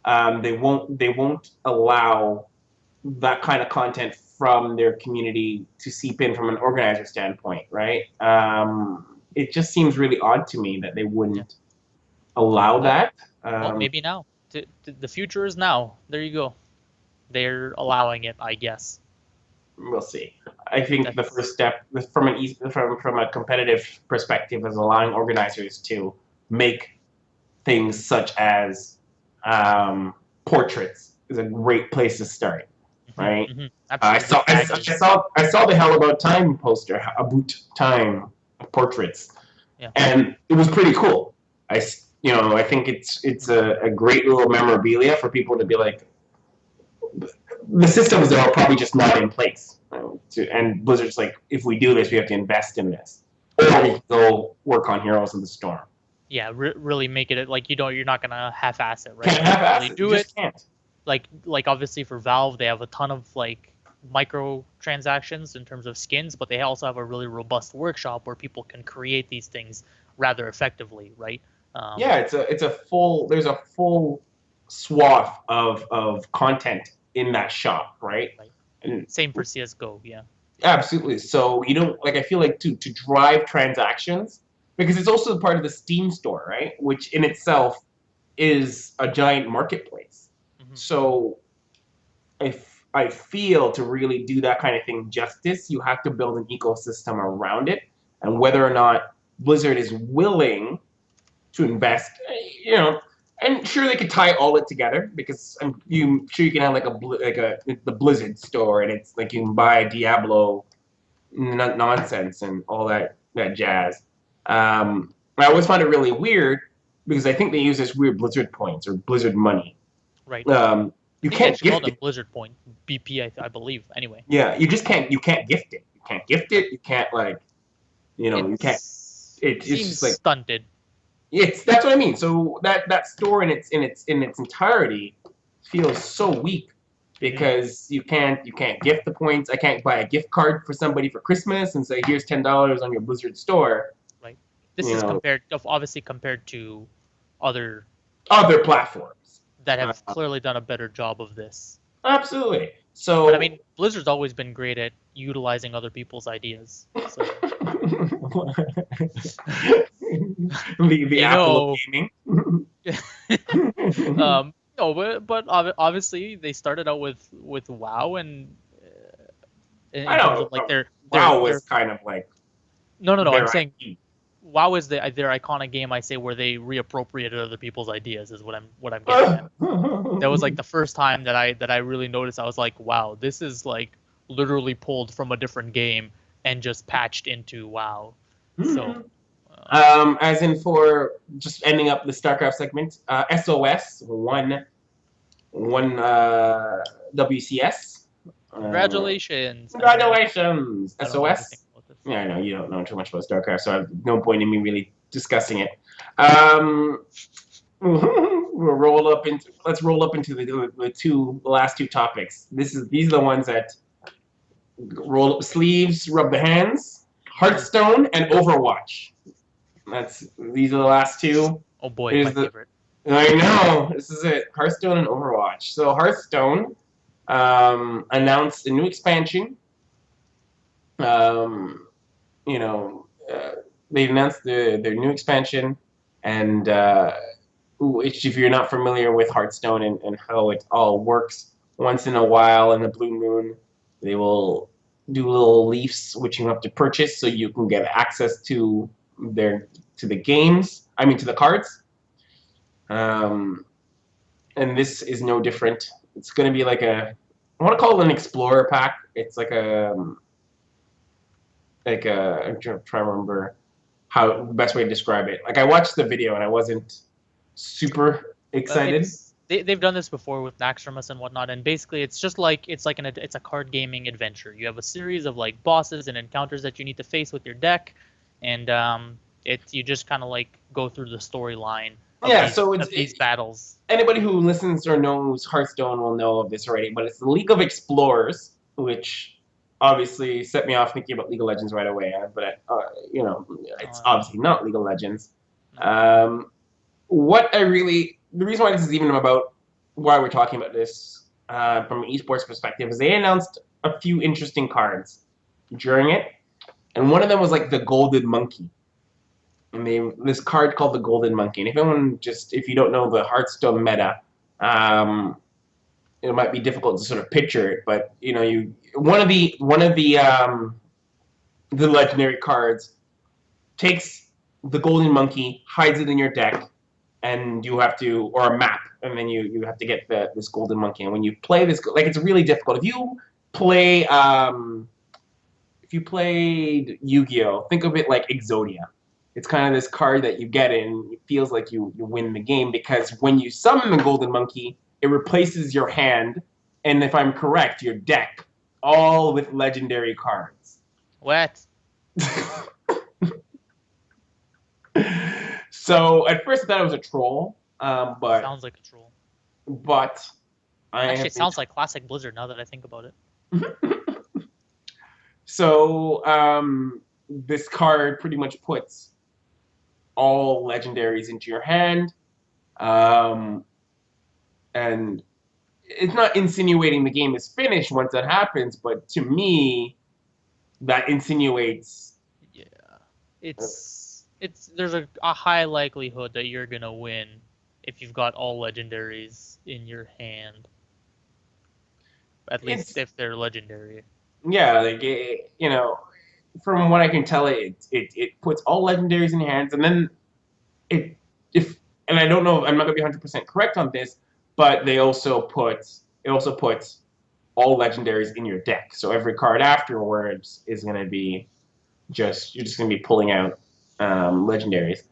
[SPEAKER 1] They won't allow that kind of content from their community to seep in from an organizer standpoint, right? It just seems really odd to me that they
[SPEAKER 2] Yeah.
[SPEAKER 1] wouldn't allow
[SPEAKER 2] Well,
[SPEAKER 1] that.
[SPEAKER 2] well, maybe now. The future is now. There you go. They're allowing it, I guess.
[SPEAKER 1] We'll see. I think the
[SPEAKER 2] That's
[SPEAKER 1] first step from a competitive perspective is allowing organizers to make things such as portraits is a great place to start, right? I
[SPEAKER 2] absolutely
[SPEAKER 1] saw I, I
[SPEAKER 2] badges.
[SPEAKER 1] saw I saw the Hell About Time poster, About Time portraits,
[SPEAKER 2] Yeah.
[SPEAKER 1] and it was pretty cool. I think it's a great little memorabilia for people to be like, the systems that are probably just not in place. And Blizzard's like, if we do this, we have to invest in this, or we can go work on Heroes of the Storm.
[SPEAKER 2] Yeah, really make it like you're not gonna half-ass it, right?
[SPEAKER 1] Can't
[SPEAKER 2] Like
[SPEAKER 1] half-ass
[SPEAKER 2] really
[SPEAKER 1] it. You
[SPEAKER 2] do it.
[SPEAKER 1] just can't.
[SPEAKER 2] Like obviously for Valve, they have a ton of like micro transactions in terms of skins, but they also have a really robust workshop where people can create these things rather effectively, right?
[SPEAKER 1] Yeah, there's a full swath of content in that shop, right?
[SPEAKER 2] Right.
[SPEAKER 1] And
[SPEAKER 2] Same for CS:GO, yeah.
[SPEAKER 1] absolutely. So you don't like. I feel like to drive transactions because it's also part of the Steam store, right? Which in itself is a giant marketplace.
[SPEAKER 2] Hmm.
[SPEAKER 1] So I feel to really do that kind of thing justice, you have to build an ecosystem around it, and whether or not Blizzard is willing to invest, and sure they could tie all it together because I'm sure you can have like the Blizzard store, and it's like you can buy Diablo nonsense and all that jazz. I always find it really weird because I think they use this weird Blizzard points or Blizzard money.
[SPEAKER 2] Right. I
[SPEAKER 1] You
[SPEAKER 2] think they
[SPEAKER 1] can't
[SPEAKER 2] actually call
[SPEAKER 1] gift
[SPEAKER 2] them
[SPEAKER 1] it.
[SPEAKER 2] Blizzard Point, BP, I believe. Anyway,
[SPEAKER 1] Yeah, you just can't. You can't gift it. You can't gift
[SPEAKER 2] right.
[SPEAKER 1] it. You can't like. You can't. It's
[SPEAKER 2] Seems
[SPEAKER 1] just like
[SPEAKER 2] stunted.
[SPEAKER 1] that's what I mean. So that store in its entirety feels so weak
[SPEAKER 2] Hmm.
[SPEAKER 1] because you can't gift the points. I can't buy a gift card for somebody for Christmas and say here's $10 on your Blizzard store.
[SPEAKER 2] Right. This
[SPEAKER 1] You
[SPEAKER 2] is
[SPEAKER 1] know,
[SPEAKER 2] obviously compared to other
[SPEAKER 1] other platforms.
[SPEAKER 2] that
[SPEAKER 1] Uh,
[SPEAKER 2] have clearly done a better job of this.
[SPEAKER 1] Absolutely.
[SPEAKER 2] But I
[SPEAKER 1] So
[SPEAKER 2] mean, Blizzard's always been great at utilizing other people's ideas. So,
[SPEAKER 1] the
[SPEAKER 2] you
[SPEAKER 1] Apple of
[SPEAKER 2] know,
[SPEAKER 1] gaming.
[SPEAKER 2] no, but obviously they started out with WoW and
[SPEAKER 1] I
[SPEAKER 2] in terms
[SPEAKER 1] know
[SPEAKER 2] of like
[SPEAKER 1] WoW
[SPEAKER 2] their
[SPEAKER 1] was kind of like
[SPEAKER 2] no, I'm
[SPEAKER 1] their
[SPEAKER 2] saying
[SPEAKER 1] IP.
[SPEAKER 2] WoW is their iconic game. I say where they reappropriated other people's ideas is what I'm getting at. That was like the first time that I really noticed. I was like, wow, this is like literally pulled from a different game and just patched into WoW. So,
[SPEAKER 1] As in for just ending up the StarCraft segment, SOS one WCS
[SPEAKER 2] Congratulations.
[SPEAKER 1] Congratulations!
[SPEAKER 2] I don't know anything
[SPEAKER 1] SOS?
[SPEAKER 2] about this.
[SPEAKER 1] Yeah, I know you don't know too much about StarCraft, so I've no point in me really discussing it. Um, let's roll up into the last two topics. These are the ones that roll up the sleeves, rub the hands. Hearthstone and Overwatch. These are the last two.
[SPEAKER 2] Oh boy,
[SPEAKER 1] Here's
[SPEAKER 2] my
[SPEAKER 1] the
[SPEAKER 2] favorite.
[SPEAKER 1] I know, this is it. Hearthstone and Overwatch. So Hearthstone announced a new expansion. Um, you know, they announced their new expansion, and which, if you're not familiar with Hearthstone and how it all works, once in a while in the blue moon, they will do little leafs which you have to purchase so you can get access to the games. I mean, to the cards. Um, and this is no different. It's going to be like I want to call it an explorer pack. It's I'm trying to remember how the best way to describe it. Like, I watched the video and I wasn't super excited.
[SPEAKER 2] They've done this before with Naxxramas and whatnot, and basically it's a card gaming adventure. You have a series of like bosses and encounters that you need to face with your deck, and you just kind of like go through the storyline of
[SPEAKER 1] Yeah, so
[SPEAKER 2] these battles.
[SPEAKER 1] anybody who listens or knows Hearthstone will know of this already, but it's the League of Explorers, which obviously set me off thinking about League of Legends right away. But it's obviously not League of Legends.
[SPEAKER 2] No.
[SPEAKER 1] The reason why this is even about why we're talking about this from an esports perspective is they announced a few interesting cards during it, and one of them was like the Golden Monkey. And this card called the Golden Monkey. And if you don't know the Hearthstone meta, it might be difficult to sort of picture it, but one of the legendary cards takes the Golden Monkey, hides it in your deck, and you have to, or a map, and then you have to get this Golden Monkey. And when you play this, like, it's really difficult. Play if you played Yu-Gi-Oh, think of it like Exodia. It's kind of this card that you get in. It feels like you win the game because when you summon the Golden Monkey, it replaces your hand, and if I'm correct, your deck, all with legendary cards.
[SPEAKER 2] What?
[SPEAKER 1] So at first I thought it was a troll, but
[SPEAKER 2] sounds like a troll.
[SPEAKER 1] But
[SPEAKER 2] actually, it sounds like classic Blizzard now that I think about
[SPEAKER 1] it. So this card pretty much puts all legendaries into your hand, and it's not insinuating the game is finished once that happens, but to me, that insinuates.
[SPEAKER 2] Yeah, there's a high likelihood that you're gonna win if you've got all legendaries in your hand. At least if they're legendary.
[SPEAKER 1] Yeah, like from what I can tell, it puts all legendaries in your hands, and then and I don't know, I'm not gonna be 100% correct on this, but it also puts all legendaries in your deck. So every card afterwards is gonna be you're just gonna be pulling out legendaries.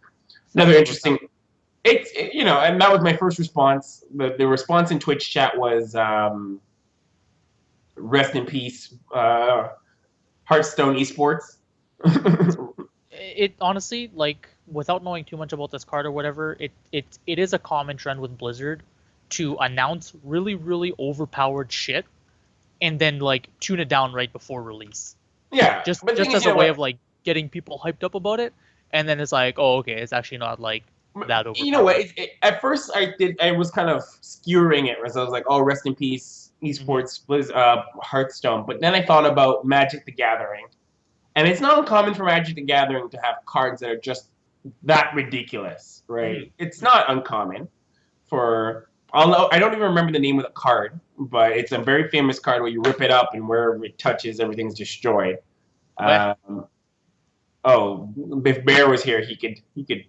[SPEAKER 1] Another interesting. And that was my first response. The response in Twitch chat was rest in peace, Hearthstone eSports.
[SPEAKER 2] It honestly, like, without knowing too much about this card or whatever, it is a common trend with Blizzard to announce really, really overpowered shit and then like tune it down right before release.
[SPEAKER 1] Yeah,
[SPEAKER 2] just as a way of like getting people hyped up about it, and then it's like, oh, okay, it's actually not like that overpowered.
[SPEAKER 1] You know what? At first, I was kind of skewering it, as I was like, oh, rest in peace, eSports, Hearthstone. But then I thought about Magic the Gathering, and it's not uncommon for Magic the Gathering to have cards that are just that ridiculous, right? It's not uncommon for. I don't even remember the name of the card, but it's a very famous card where you rip it up and wherever it touches, everything's destroyed. If Bear was here, he could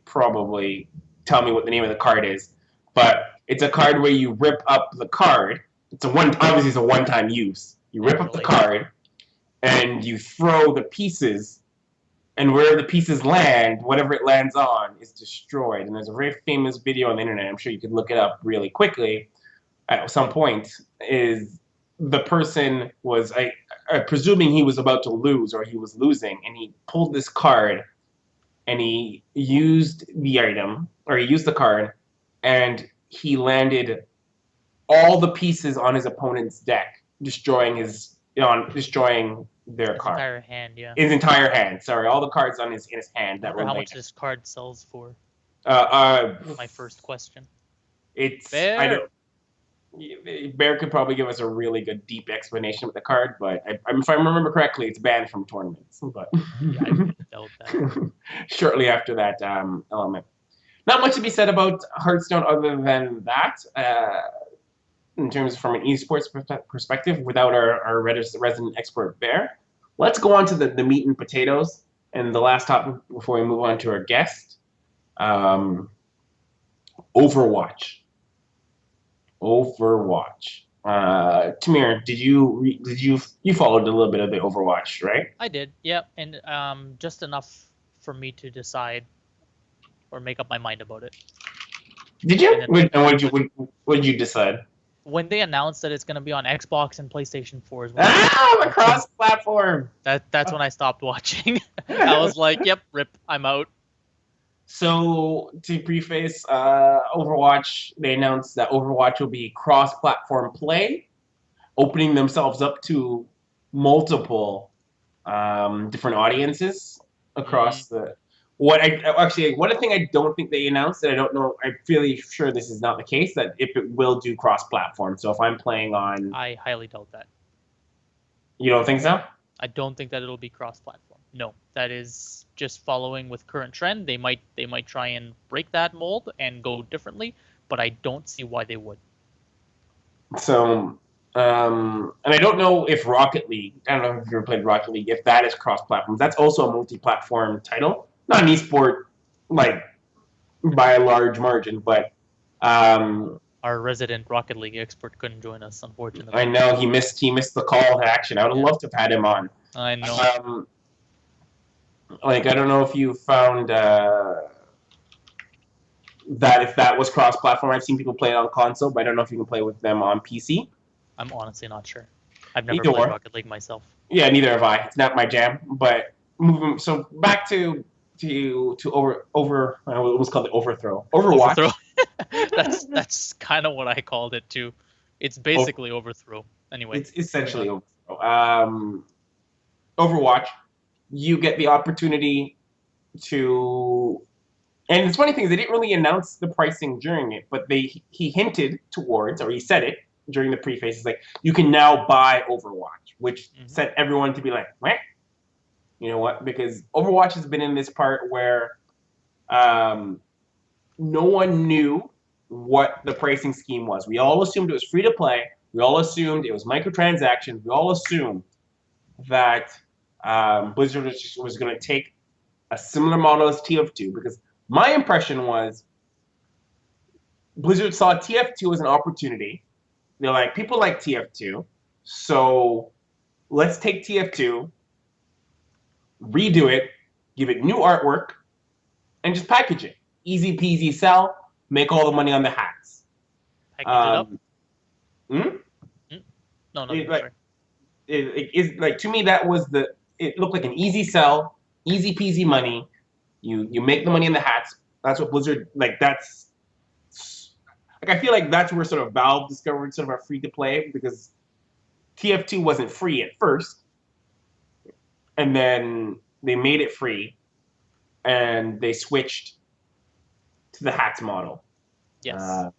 [SPEAKER 1] probably tell me what the name of the card is. But it's a card where you rip up the card. Obviously it's a one-time use. You rip up the card and you throw the pieces, and wherever the pieces land, whatever it lands on is destroyed. And there's a very famous video on the internet, I'm sure you could look it up really quickly at some point, is the person was presuming he was about to lose or he was losing, and he pulled this card and he used the item or he used the card, and he landed all the pieces on his opponent's deck, destroying destroying their
[SPEAKER 2] His
[SPEAKER 1] card.
[SPEAKER 2] entire hand, yeah.
[SPEAKER 1] His entire hand. Sorry, all the cards in his hand
[SPEAKER 2] I
[SPEAKER 1] that
[SPEAKER 2] wonder
[SPEAKER 1] were
[SPEAKER 2] how
[SPEAKER 1] laid.
[SPEAKER 2] much this card sells for. My first question.
[SPEAKER 1] It's
[SPEAKER 2] Bear.
[SPEAKER 1] I don't. Bear could probably give us a really good deep explanation with the card, but if I remember correctly, it's banned from tournaments. But
[SPEAKER 2] Yeah, I wouldn't doubt that.
[SPEAKER 1] shortly after that element, not much to be said about Hearthstone other than that. In terms from an esports perspective, without our resident expert Bear, let's go on to the meat and potatoes and the last topic before we move on to our guest. Overwatch. Tamir, did you followed a little bit of the Overwatch, right?
[SPEAKER 2] I did, yeah, and just enough for me to decide or make up my mind about it.
[SPEAKER 1] Did you?
[SPEAKER 2] And
[SPEAKER 1] What did you decide?
[SPEAKER 2] When they announced that it's going to be on Xbox and PlayStation 4 as well,
[SPEAKER 1] The cross-platform.
[SPEAKER 2] that's when I stopped watching. I was like, "Yep, rip, I'm out."
[SPEAKER 1] So to preface, Overwatch, they announced that Overwatch will be cross-platform play, opening themselves up to multiple different audiences across the. One thing I don't think they announced, and I don't know, I'm fairly sure this is not the case, that if it will do cross-platform. So if I'm playing on,
[SPEAKER 2] I highly doubt that.
[SPEAKER 1] you don't think so?
[SPEAKER 2] I don't think that it'll be cross-platform. No, that is just following with current trend. They might try and break that mold and go differently, but I don't see why they would.
[SPEAKER 1] So, and I don't know if Rocket League, I don't know if you've ever played Rocket League, if that is cross-platform. That's also a multi-platform title. Not an esport, like, by a large margin, but
[SPEAKER 2] Our resident Rocket League expert couldn't join us, unfortunately.
[SPEAKER 1] I know he missed the call to action. I would have loved to have had him on.
[SPEAKER 2] I know.
[SPEAKER 1] I don't know if you found that if that was cross-platform. I've seen people play it on console, but I don't know if you can play with them on PC.
[SPEAKER 2] I'm honestly not sure. I've never
[SPEAKER 1] Either
[SPEAKER 2] played
[SPEAKER 1] or.
[SPEAKER 2] Rocket League myself.
[SPEAKER 1] Yeah, neither have I. It's not my jam. But moving so back to over I almost called it overthrow. Overwatch.
[SPEAKER 2] Overthrow. That's kind of what I called it too. It's basically overthrow. Anyway.
[SPEAKER 1] It's essentially overthrow. Overwatch. You get the opportunity to, and it's funny thing is they didn't really announce the pricing during it, but he hinted towards, or he said it during the preface. It's like you can now buy Overwatch, which sent everyone to be like, what? You know what? Because Overwatch has been in this part where no one knew what the pricing scheme was. We all assumed it was free to play. We all assumed it was microtransactions. We all assumed that Blizzard was going to take a similar model as TF2, because my impression was Blizzard saw TF2 as an opportunity. They're like, people like TF2, so let's take TF2, redo it, give it new artwork, and just package it. Easy peasy sell, make all the money on the hats.
[SPEAKER 2] Package it up? No,
[SPEAKER 1] sorry. To me, that was it looked like an easy sell, easy peasy money. You make the money in the hats. That's what Blizzard, I feel like that's where sort of Valve discovered sort of a free to play, because TF2 wasn't free at first, and then they made it free, and they switched to the hats model.
[SPEAKER 2] Yes,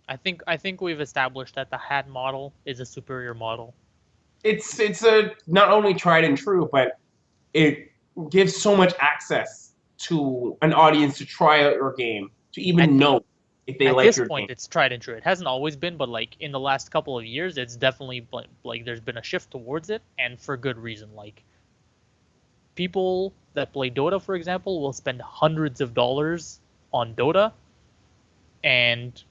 [SPEAKER 2] I think we've established that the hat model is a superior model.
[SPEAKER 1] It's a not only tried and true, but it gives so much access to an audience to try out your game, to even know if they like your game. At this point,
[SPEAKER 2] it's tried and true. It hasn't always been, but like in the last couple of years, it's definitely like there's been a shift towards it, and for good reason. Like people that play Dota, for example, will spend hundreds of dollars on Dota, and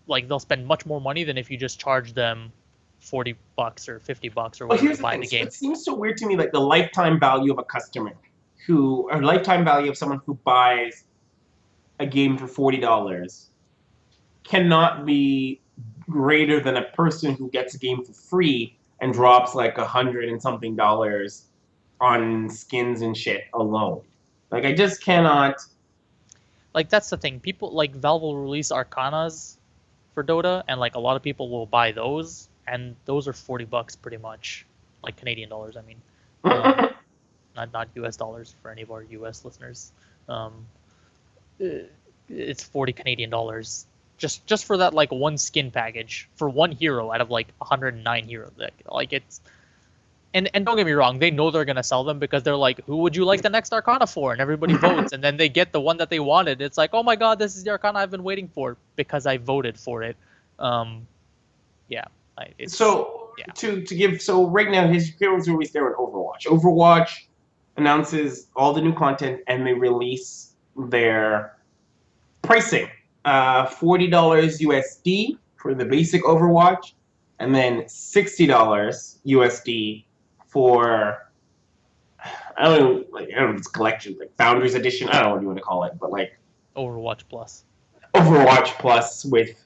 [SPEAKER 2] like they'll spend much more money than if you just charge them $40 or $50 or whatever to buy the game.
[SPEAKER 1] It seems so weird to me, like the lifetime value of a customer or lifetime value of someone who buys a game for $40 cannot be greater than a person who gets a game for free and drops like $100 and something on skins and shit alone. Like I just cannot.
[SPEAKER 2] Like that's the thing. People like Valve will release Arcanas for Dota, and like a lot of people will buy those, and those are $40 pretty much, like Canadian dollars. I mean, not US dollars for any of our US listeners. Um, it's 40 Canadian dollars just for that like one skin package for one hero out of like 109 heroes. Like it's and don't get me wrong, they know they're gonna sell them because they're like, who would you like the next Arcana for? And everybody votes, and then they get the one that they wanted. It's like, oh my god, this is the Arcana I've been waiting for because I voted for it. Yeah,
[SPEAKER 1] So
[SPEAKER 2] yeah.
[SPEAKER 1] to give right now his heroes released there on Overwatch. Overwatch announces all the new content and they release their pricing. $40 USD for the basic Overwatch, and then $60 USD for I don't know, if it's collection, like Founders Edition. I don't know what you want to call it, but like
[SPEAKER 2] Overwatch Plus.
[SPEAKER 1] Overwatch Plus with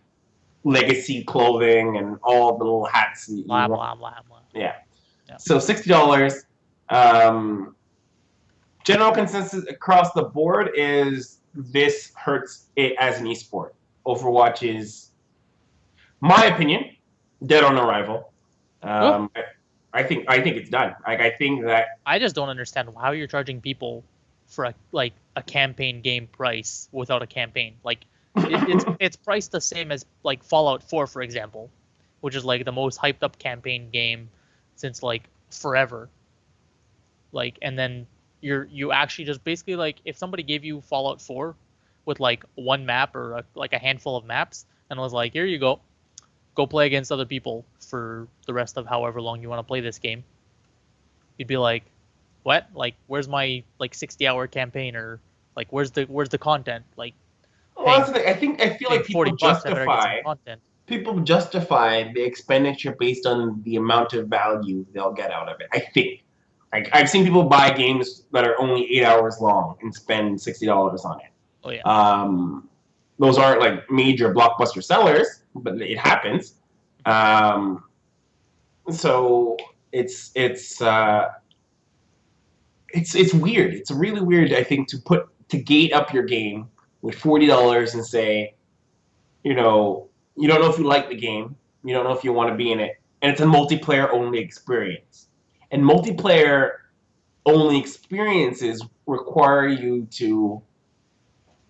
[SPEAKER 1] legacy clothing and all the little hats that you
[SPEAKER 2] Blah
[SPEAKER 1] want.
[SPEAKER 2] blah blah blah.
[SPEAKER 1] Yeah.
[SPEAKER 2] Yeah.
[SPEAKER 1] So $60. General consensus across the board is this hurts it as an esport. Overwatch is, my opinion, dead on arrival. I think it's done. Like I think that
[SPEAKER 2] I just don't understand how you're charging people for a campaign game price without a campaign. Like it's priced the same as like Fallout 4, for example, which is like the most hyped up campaign game since like forever. Like, and then you actually just basically like if somebody gave you Fallout 4 with like one map or like a handful of maps and was like, here you go play against other people for the rest of however long you want to play this game, you'd be like, what? Like, where's my like 60-hour campaign, or like where's the content? Like,
[SPEAKER 1] well,
[SPEAKER 2] paying
[SPEAKER 1] I feel like
[SPEAKER 2] $40, I better get some content.
[SPEAKER 1] people justify the expenditure based on the amount of value they'll get out of it. I think. Like I've seen people buy games that are only 8 hours long and spend $60 on it.
[SPEAKER 2] Oh yeah.
[SPEAKER 1] Those aren't like major blockbuster sellers, but it happens. So it's weird. It's really weird, I think, to gate up your game with $40 and say, you don't know if you like the game, you don't know if you want to be in it, and it's a multiplayer only experience. And multiplayer only experiences require you to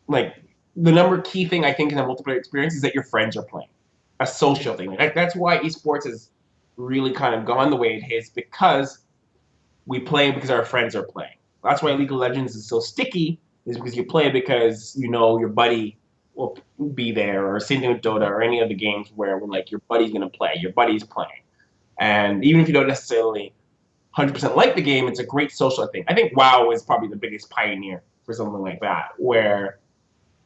[SPEAKER 1] like the key thing I think in a multiplayer experience is that your friends are playing. A social thing. Like that's why esports has really kind of gone the way it is, because we play because our friends are playing. That's why League of Legends is so sticky, is because you play because your buddy will be there, or same thing with Dota or any other games where like your buddy's gonna play, your buddy's playing. And even if you don't necessarily 100% like the game, it's a great social thing. I think WoW is probably the biggest pioneer for something like that, where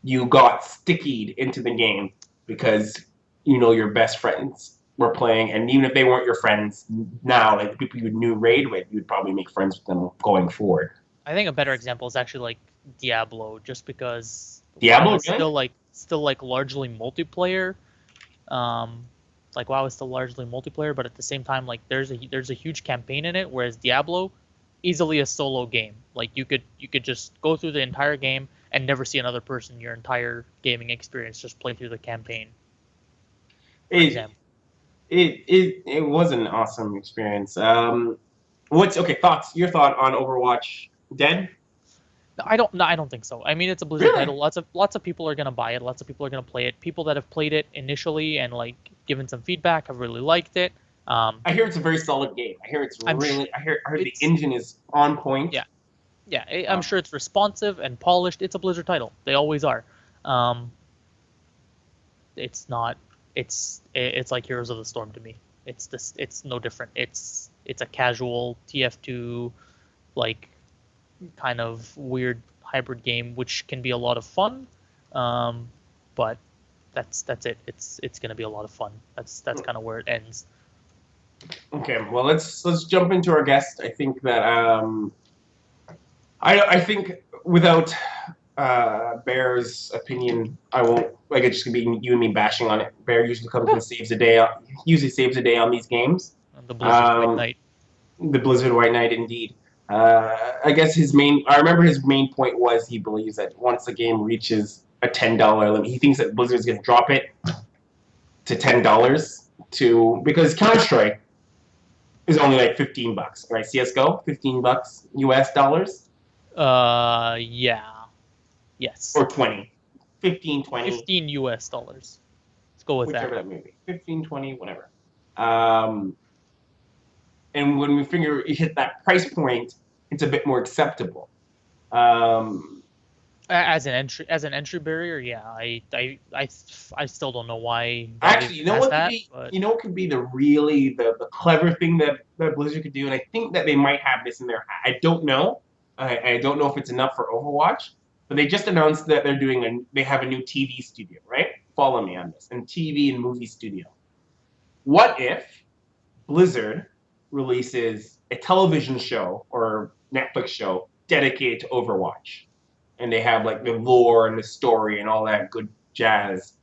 [SPEAKER 1] you got stickied into the game because your best friends were playing, and even if they weren't your friends now, like the people you knew raid with, you'd probably make friends with them going forward.
[SPEAKER 2] I think a better example is actually like Diablo, just because
[SPEAKER 1] Diablo
[SPEAKER 2] WoW is
[SPEAKER 1] really?
[SPEAKER 2] still like largely multiplayer. Like WoW is still largely multiplayer, but at the same time, like there's a huge campaign in it, whereas Diablo, easily a solo game. Like you could just go through the entire game and never see another person your entire gaming experience, just play through the campaign. For
[SPEAKER 1] It
[SPEAKER 2] example.
[SPEAKER 1] it was an awesome experience. Thoughts? Your thought on Overwatch Dead?
[SPEAKER 2] No, I don't think so. I mean, it's a Blizzard
[SPEAKER 1] Really?
[SPEAKER 2] title. Lots of people are gonna buy it. Lots of people are gonna play it. People that have played it initially and like given some feedback have really liked it.
[SPEAKER 1] I hear it's a very solid game. I hear I heard the
[SPEAKER 2] It's
[SPEAKER 1] engine is on point.
[SPEAKER 2] yeah, yeah. I'm sure it's responsive and polished. It's a Blizzard title. They always are. Um, it's not. It's like Heroes of the Storm to me. It's no different. It's a casual TF2 like kind of weird hybrid game, which can be a lot of fun. But that's it. It's gonna be a lot of fun. That's kind of where it ends.
[SPEAKER 1] Okay, well let's jump into our guest. I think that I think without Bear's opinion, I won't it's just gonna be you and me bashing on it. Bear usually comes and saves a day. Usually saves a day on these games.
[SPEAKER 2] The Blizzard White Knight.
[SPEAKER 1] The Blizzard White Knight, indeed. I guess I remember his main point was he believes that once the game reaches a $10 limit, he thinks that Blizzard's going to drop it to $10 because Counter-Strike is only like $15, right? CS:GO, $15 US dollars.
[SPEAKER 2] Yeah. Yes.
[SPEAKER 1] Or 20. 15, 20.
[SPEAKER 2] 15 US dollars. Let's go with
[SPEAKER 1] whichever
[SPEAKER 2] that.
[SPEAKER 1] that may be. 15, 20, whatever. And when we figure you hit that price point, it's a bit more acceptable.
[SPEAKER 2] As an entry barrier, yeah. I still don't know why.
[SPEAKER 1] Actually, you know what could
[SPEAKER 2] that,
[SPEAKER 1] be?
[SPEAKER 2] but...
[SPEAKER 1] You know what could be the clever thing that Blizzard could do, and I think that they might have this in there. I don't know. I don't know if it's enough for Overwatch, but they just announced that they have a new TV studio, right? Follow me on this, and TV and movie studio. What if Blizzard releases a television show or Netflix show dedicated to Overwatch, and they have like the lore and the story and all that good jazz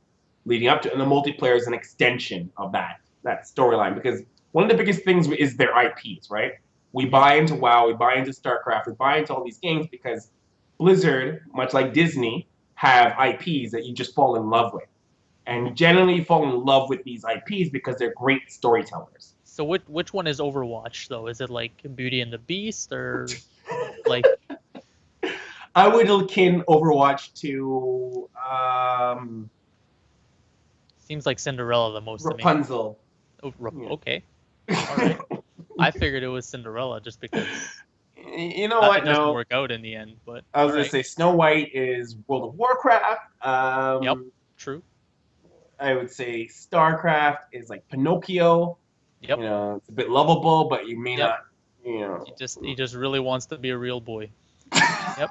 [SPEAKER 1] leading up to, and the multiplayer is an extension of that storyline, because one of the biggest things is their IPs, right? We buy into WoW, we buy into StarCraft, we buy into all these games because Blizzard, much like Disney, have IPs that you just fall in love with. And generally you fall in love with these IPs because they're great storytellers.
[SPEAKER 2] So which one is Overwatch, though? Is it like Beauty and the Beast, or like...
[SPEAKER 1] I would akin Overwatch to
[SPEAKER 2] seems like Cinderella the most
[SPEAKER 1] Rapunzel.
[SPEAKER 2] To me. Oh, okay. All right. I figured it was Cinderella just because
[SPEAKER 1] you know what?
[SPEAKER 2] It doesn't work out in the end, but
[SPEAKER 1] I was gonna say Snow White is World of Warcraft.
[SPEAKER 2] Yep, true.
[SPEAKER 1] I would say StarCraft is like Pinocchio.
[SPEAKER 2] Yep.
[SPEAKER 1] You know, it's a bit lovable, but you may not. You know,
[SPEAKER 2] he just really wants to be a real boy. Yep.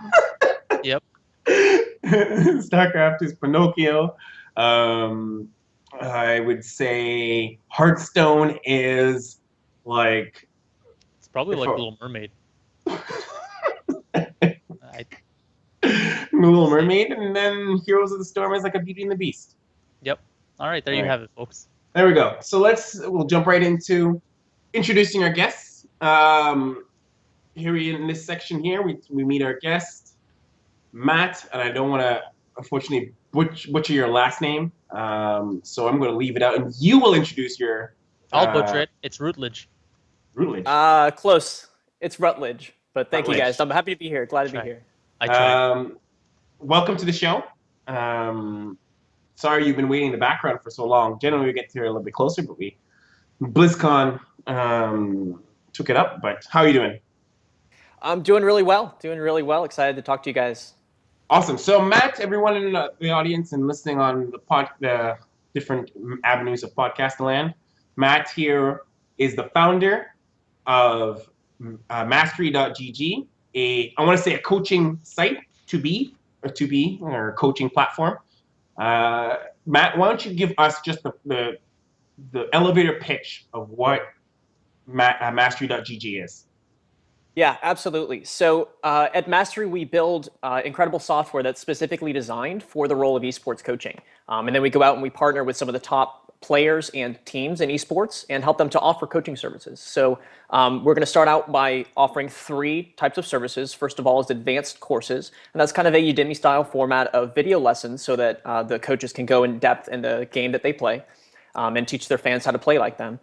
[SPEAKER 2] Yep.
[SPEAKER 1] StarCraft is Pinocchio. I would say Hearthstone is like...
[SPEAKER 2] It's probably like Little Mermaid.
[SPEAKER 1] Little Mermaid, and then Heroes of the Storm is like a Beauty and the Beast.
[SPEAKER 2] Yep. All right, there you have it, folks.
[SPEAKER 1] There we go. So we'll jump right into introducing our guests. Here in this section here, we meet our guest, Matt, and I don't want to, unfortunately, butcher your last name, so I'm going to leave it out, and you will introduce your...
[SPEAKER 2] I'll butcher it. It's Rutledge.
[SPEAKER 1] Rutledge.
[SPEAKER 3] Close. It's Rutledge, but thank you guys. I'm happy to be here. Glad to be here.
[SPEAKER 2] I tried.
[SPEAKER 1] Welcome to the show. Sorry you've been waiting in the background for so long. Generally, we get here a little bit closer, but BlizzCon took it up. But how are you doing?
[SPEAKER 3] I'm doing really well. Doing really well. Excited to talk to you guys.
[SPEAKER 1] Awesome. So Matt, everyone in the audience and listening on the different avenues of podcast land, Matt here is the founder of Mastery.gg, I want to say a coaching site, or coaching platform. Matt, why don't you give us just the elevator pitch of what Mastery.gg is?
[SPEAKER 3] Yeah, absolutely. So at Mastery, we build incredible software that's specifically designed for the role of esports coaching. And then we go out and we partner with some of the top players and teams in esports and help them to offer coaching services. So we're going to start out by offering 3 types of services. First of all is advanced courses, and that's kind of a Udemy style format of video lessons so that the coaches can go in depth in the game that they play and teach their fans how to play like them.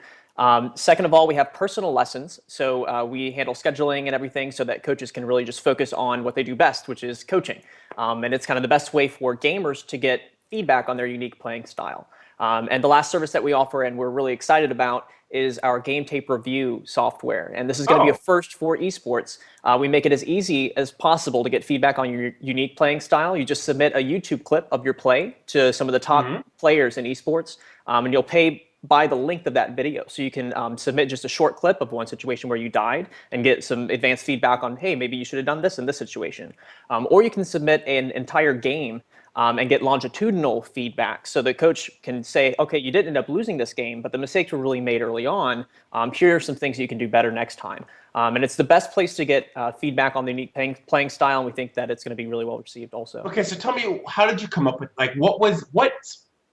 [SPEAKER 3] Second of all, we have personal lessons. So we handle scheduling and everything so that coaches can really just focus on what they do best, which is coaching. And it's kind of the best way for gamers to get feedback on their unique playing style. And the last service that we offer and we're really excited about is our game tape review software. And this is going to be a first for esports. We make it as easy as possible to get feedback on your unique playing style. You just submit a YouTube clip of your play to some of the top players in esports, and you'll pay by the length of that video. So you can submit just a short clip of one situation where you died and get some advanced feedback on, hey, maybe you should have done this in this situation. Or you can submit an entire game and get longitudinal feedback. So the coach can say, okay, you did end up losing this game, but the mistakes were really made early on. Here are some things you can do better next time. And it's the best place to get feedback on the unique playing style, and we think that it's going to be really well received also.
[SPEAKER 1] Okay, so tell me, how did you come up with, like, what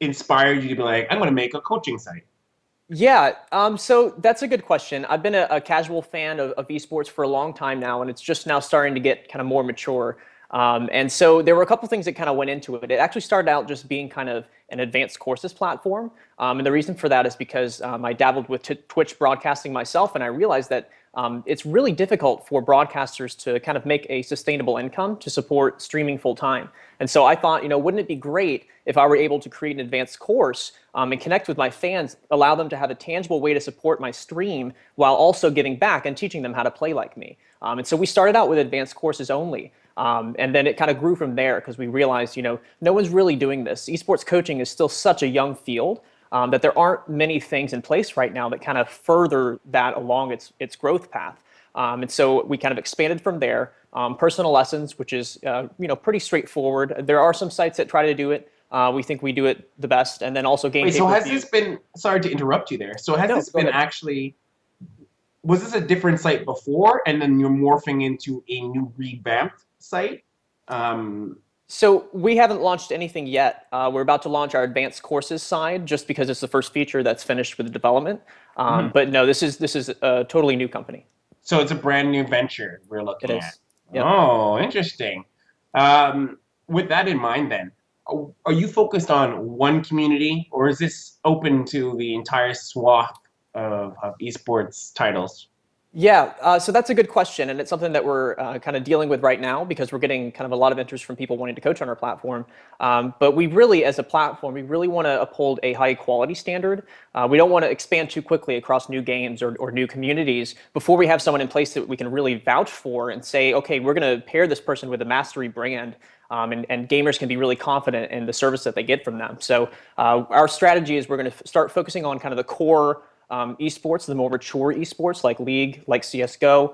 [SPEAKER 1] inspired you to be like, I'm going to make a coaching site?
[SPEAKER 3] Yeah, so that's a good question. I've been a casual fan of esports for a long time now, and it's just now starting to get kind of more mature. And so there were a couple things that kind of went into it. It actually started out just being kind of an advanced courses platform. And the reason for that is because I dabbled with Twitch broadcasting myself, and I realized that it's really difficult for broadcasters to kind of make a sustainable income to support streaming full time. And so I thought, wouldn't it be great if I were able to create an advanced course and connect with my fans, allow them to have a tangible way to support my stream while also giving back and teaching them how to play like me. And so we started out with advanced courses only. And then it kind of grew from there because we realized, no one's really doing this. Esports coaching is still such a young field that there aren't many things in place right now that kind of further that along its growth path. And so we kind of expanded from there. Personal lessons, which is pretty straightforward. There are some sites that try to do it. We think we do it the best, and then also game.
[SPEAKER 1] Wait, so has this been? Sorry to interrupt you there. So has this been actually? Was this a different site before, and then you're morphing into a new revamped site?
[SPEAKER 3] So we haven't launched anything yet. We're about to launch our advanced courses side just because it's the first feature that's finished with the development. But no, this is a totally new company.
[SPEAKER 1] So it's a brand new venture we're looking at.
[SPEAKER 3] Yep.
[SPEAKER 1] Oh, interesting. With that in mind, then, are you focused on one community, or is this open to the entire swath of esports titles?
[SPEAKER 3] Yeah, so that's a good question, and it's something that we're kind of dealing with right now because we're getting kind of a lot of interest from people wanting to coach on our platform. But we really, as a platform, we really want to uphold a high quality standard. We don't want to expand too quickly across new games or new communities before we have someone in place that we can really vouch for and say, okay, we're going to pair this person with a mastery brand. And gamers can be really confident in the service that they get from them. So our strategy is we're going to start focusing on kind of the core esports, the more mature esports like League, like CSGO.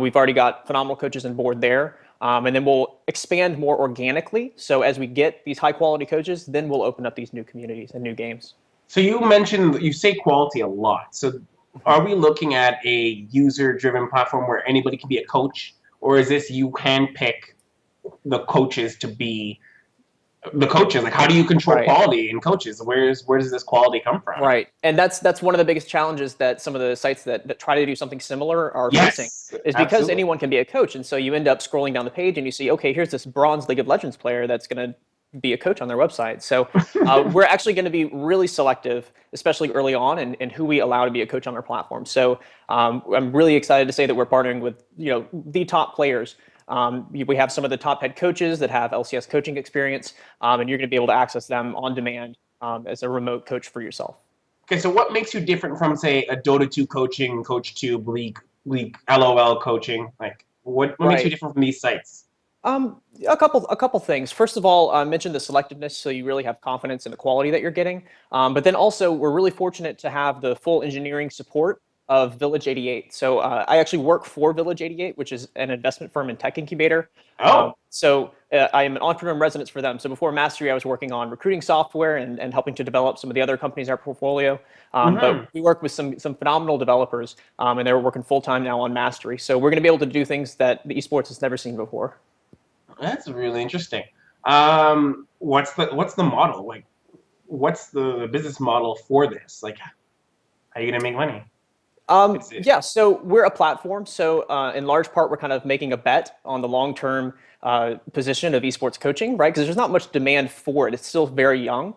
[SPEAKER 3] We've already got phenomenal coaches on board there. And then we'll expand more organically. So as we get these high quality coaches, then we'll open up these new communities and new games.
[SPEAKER 1] So you say quality a lot. So are we looking at a user-driven platform where anybody can be a coach? Or is this you handpick the coaches to be the coaches? Like, how do you control quality in coaches? Where does this quality come from?
[SPEAKER 3] Right, and that's one of the biggest challenges that some of the sites that try to do something similar are facing, is because anyone can be a coach, and so you end up scrolling down the page and you see, okay, here's this bronze League of Legends player that's going to be a coach on their website. So we're actually going to be really selective, especially early on, in who we allow to be a coach on our platform. So I'm really excited to say that we're partnering with the top players. We have some of the top head coaches that have LCS coaching experience, and you're going to be able to access them on demand as a remote coach for yourself.
[SPEAKER 1] Okay, so what makes you different from, say, a Dota 2 coaching, CoachTube, League LOL coaching? Like, what makes you different from these sites?
[SPEAKER 3] A couple things. First of all, I mentioned the selectiveness, so you really have confidence in the quality that you're getting. But then also, we're really fortunate to have the full engineering support of Village 88. So I actually work for Village 88, which is an investment firm and tech incubator. So I am an entrepreneur in residence for them. So before Mastery, I was working on recruiting software and helping to develop some of the other companies in our portfolio. But we work with some phenomenal developers, and they're working full time now on Mastery. So we're going to be able to do things that the esports has never seen before.
[SPEAKER 1] That's really interesting. What's the model? Like, what's the business model for this? Like, how are you going to make money?
[SPEAKER 3] Yeah, so we're a platform. So in large part, we're kind of making a bet on the long-term position of esports coaching, right? Because there's not much demand for it. It's still very young.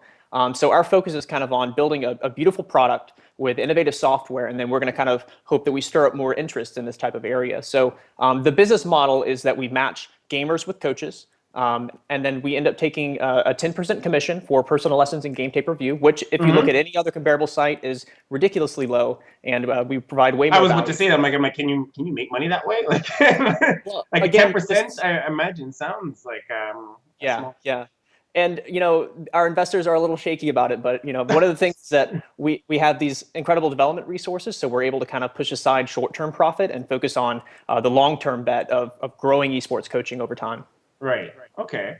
[SPEAKER 3] So our focus is kind of on building a beautiful product with innovative software, and then we're going to kind of hope that we stir up more interest in this type of area. So the business model is that we match gamers with coaches. And then we end up taking a 10% commission for personal lessons and game tape review, which, if you look at any other comparable site, is ridiculously low. And we provide way more.
[SPEAKER 1] I was about to say that. I'm like, can you make money that way? Like,
[SPEAKER 3] well,
[SPEAKER 1] like again, 10%, I imagine sounds like
[SPEAKER 3] yeah. And our investors are a little shaky about it, but one of the things is that we have these incredible development resources, so we're able to kind of push aside short-term profit and focus on the long-term bet of growing esports coaching over time.
[SPEAKER 1] Right. Okay.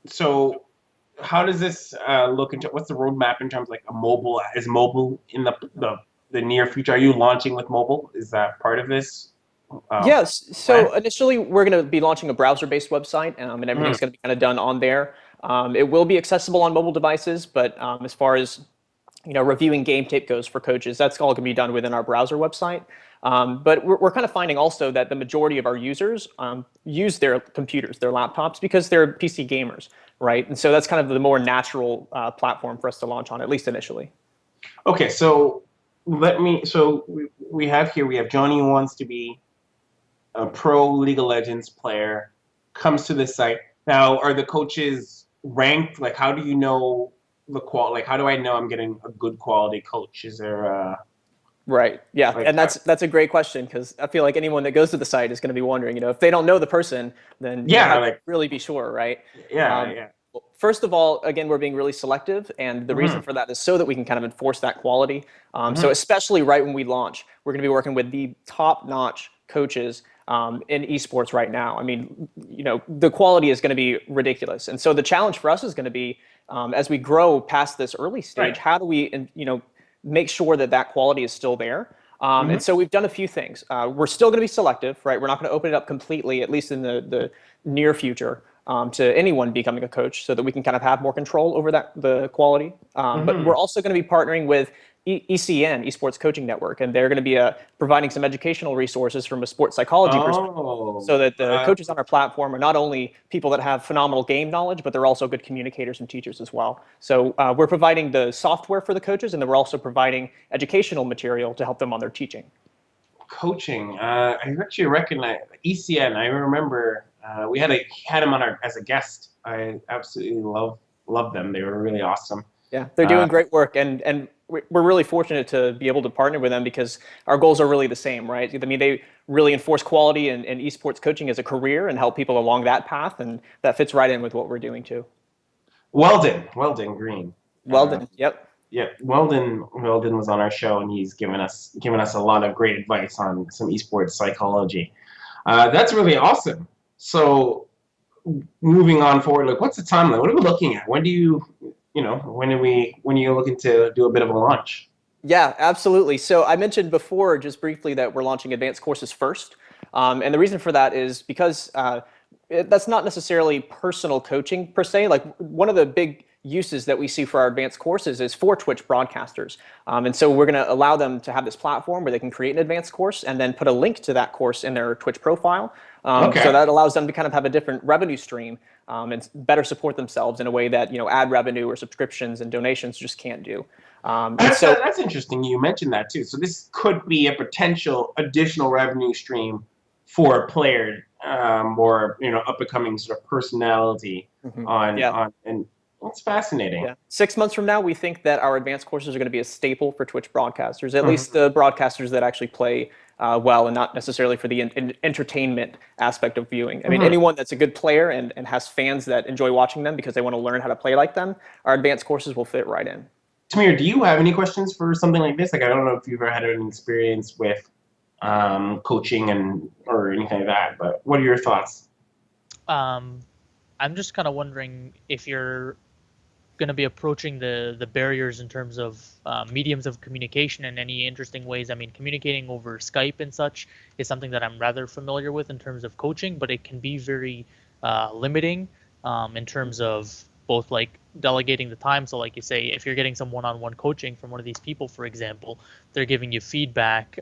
[SPEAKER 1] So how does this look into what's the roadmap in terms of like a mobile? Is mobile in the near future? Are you launching with mobile? Is that part of this?
[SPEAKER 3] Yes. So initially, we're going to be launching a browser-based website, and everything's going to be kind of done on there. It will be accessible on mobile devices, but as far as reviewing game tape goes for coaches. That's all going to be done within our browser website. But we're kind of finding also that the majority of our users use their computers, their laptops, because they're PC gamers, right? And so that's kind of the more natural platform for us to launch on, at least initially.
[SPEAKER 1] Okay, so we have Johnny who wants to be a pro League of Legends player, comes to this site. Now, are the coaches ranked? Like, how do you know the quality? Like, how do I know I'm getting a good quality coach? Is there
[SPEAKER 3] Right. Yeah,
[SPEAKER 1] like
[SPEAKER 3] and that's a great question, because I feel like anyone that goes to the site is going to be wondering, if they don't know the person, then how can you really be sure, right?
[SPEAKER 1] yeah.
[SPEAKER 3] First of all, again, we're being really selective, and the reason for that is so that we can kind of enforce that quality. So especially right when we launch, we're going to be working with the top-notch coaches in esports right now. I mean, the quality is going to be ridiculous, and so the challenge for us is going to be, as we grow past this early stage, how do we, make sure that that quality is still there. And so we've done a few things. We're still going to be selective, right? We're not going to open it up completely, at least in the near future, to anyone becoming a coach, so that we can kind of have more control over the quality. But we're also going to be partnering with ECN, Esports Coaching Network, and they're going to be providing some educational resources from a sports psychology perspective, so that the coaches on our platform are not only people that have phenomenal game knowledge, but they're also good communicators and teachers as well. So we're providing the software for the coaches, and then we're also providing educational material to help them on their teaching.
[SPEAKER 1] Coaching. I actually recognize ECN. I remember we had him on as a guest. I absolutely love them. They were really awesome.
[SPEAKER 3] Yeah, they're doing great work, and we're really fortunate to be able to partner with them, because our goals are really the same, right? I mean, they really enforce quality and esports coaching as a career and help people along that path, and that fits right in with what we're doing too.
[SPEAKER 1] Weldon Green.
[SPEAKER 3] Weldon, yep.
[SPEAKER 1] Yeah, Weldon was on our show, and he's given us a lot of great advice on some esports psychology. That's really awesome. So, moving on forward, like, what's the timeline? What are we looking at? When are you looking to do a bit of a launch?
[SPEAKER 3] Yeah, absolutely. So I mentioned before, just briefly, that we're launching advanced courses first. And the reason for that is because that's not necessarily personal coaching per se. Like, one of the big uses that we see for our advanced courses is for Twitch broadcasters. And so we're going to allow them to have this platform where they can create an advanced course and then put a link to that course in their Twitch profile. So that allows them to kind of have a different revenue stream and better support themselves in a way that ad revenue or subscriptions and donations just can't do.
[SPEAKER 1] That's interesting. You mentioned that too. So this could be a potential additional revenue stream for a player, or up and coming sort of personality and it's fascinating.
[SPEAKER 3] Yeah. 6 months from now, we think that our advanced courses are going to be a staple for Twitch broadcasters, at least the broadcasters that actually play well, and not necessarily for the entertainment aspect of viewing. I mean, anyone that's a good player and has fans that enjoy watching them because they want to learn how to play like them, our advanced courses will fit right in.
[SPEAKER 1] Tamir, do you have any questions for something like this? Like, I don't know if you've ever had any experience with coaching or anything like that, but what are your thoughts?
[SPEAKER 2] I'm just kind of wondering if you're going to be approaching the barriers in terms of mediums of communication in any interesting ways. I mean, communicating over Skype and such is something that I'm rather familiar with in terms of coaching, but it can be very limiting in terms of both like delegating the time. So like you say, if you're getting some one-on-one coaching from one of these people, for example, they're giving you feedback.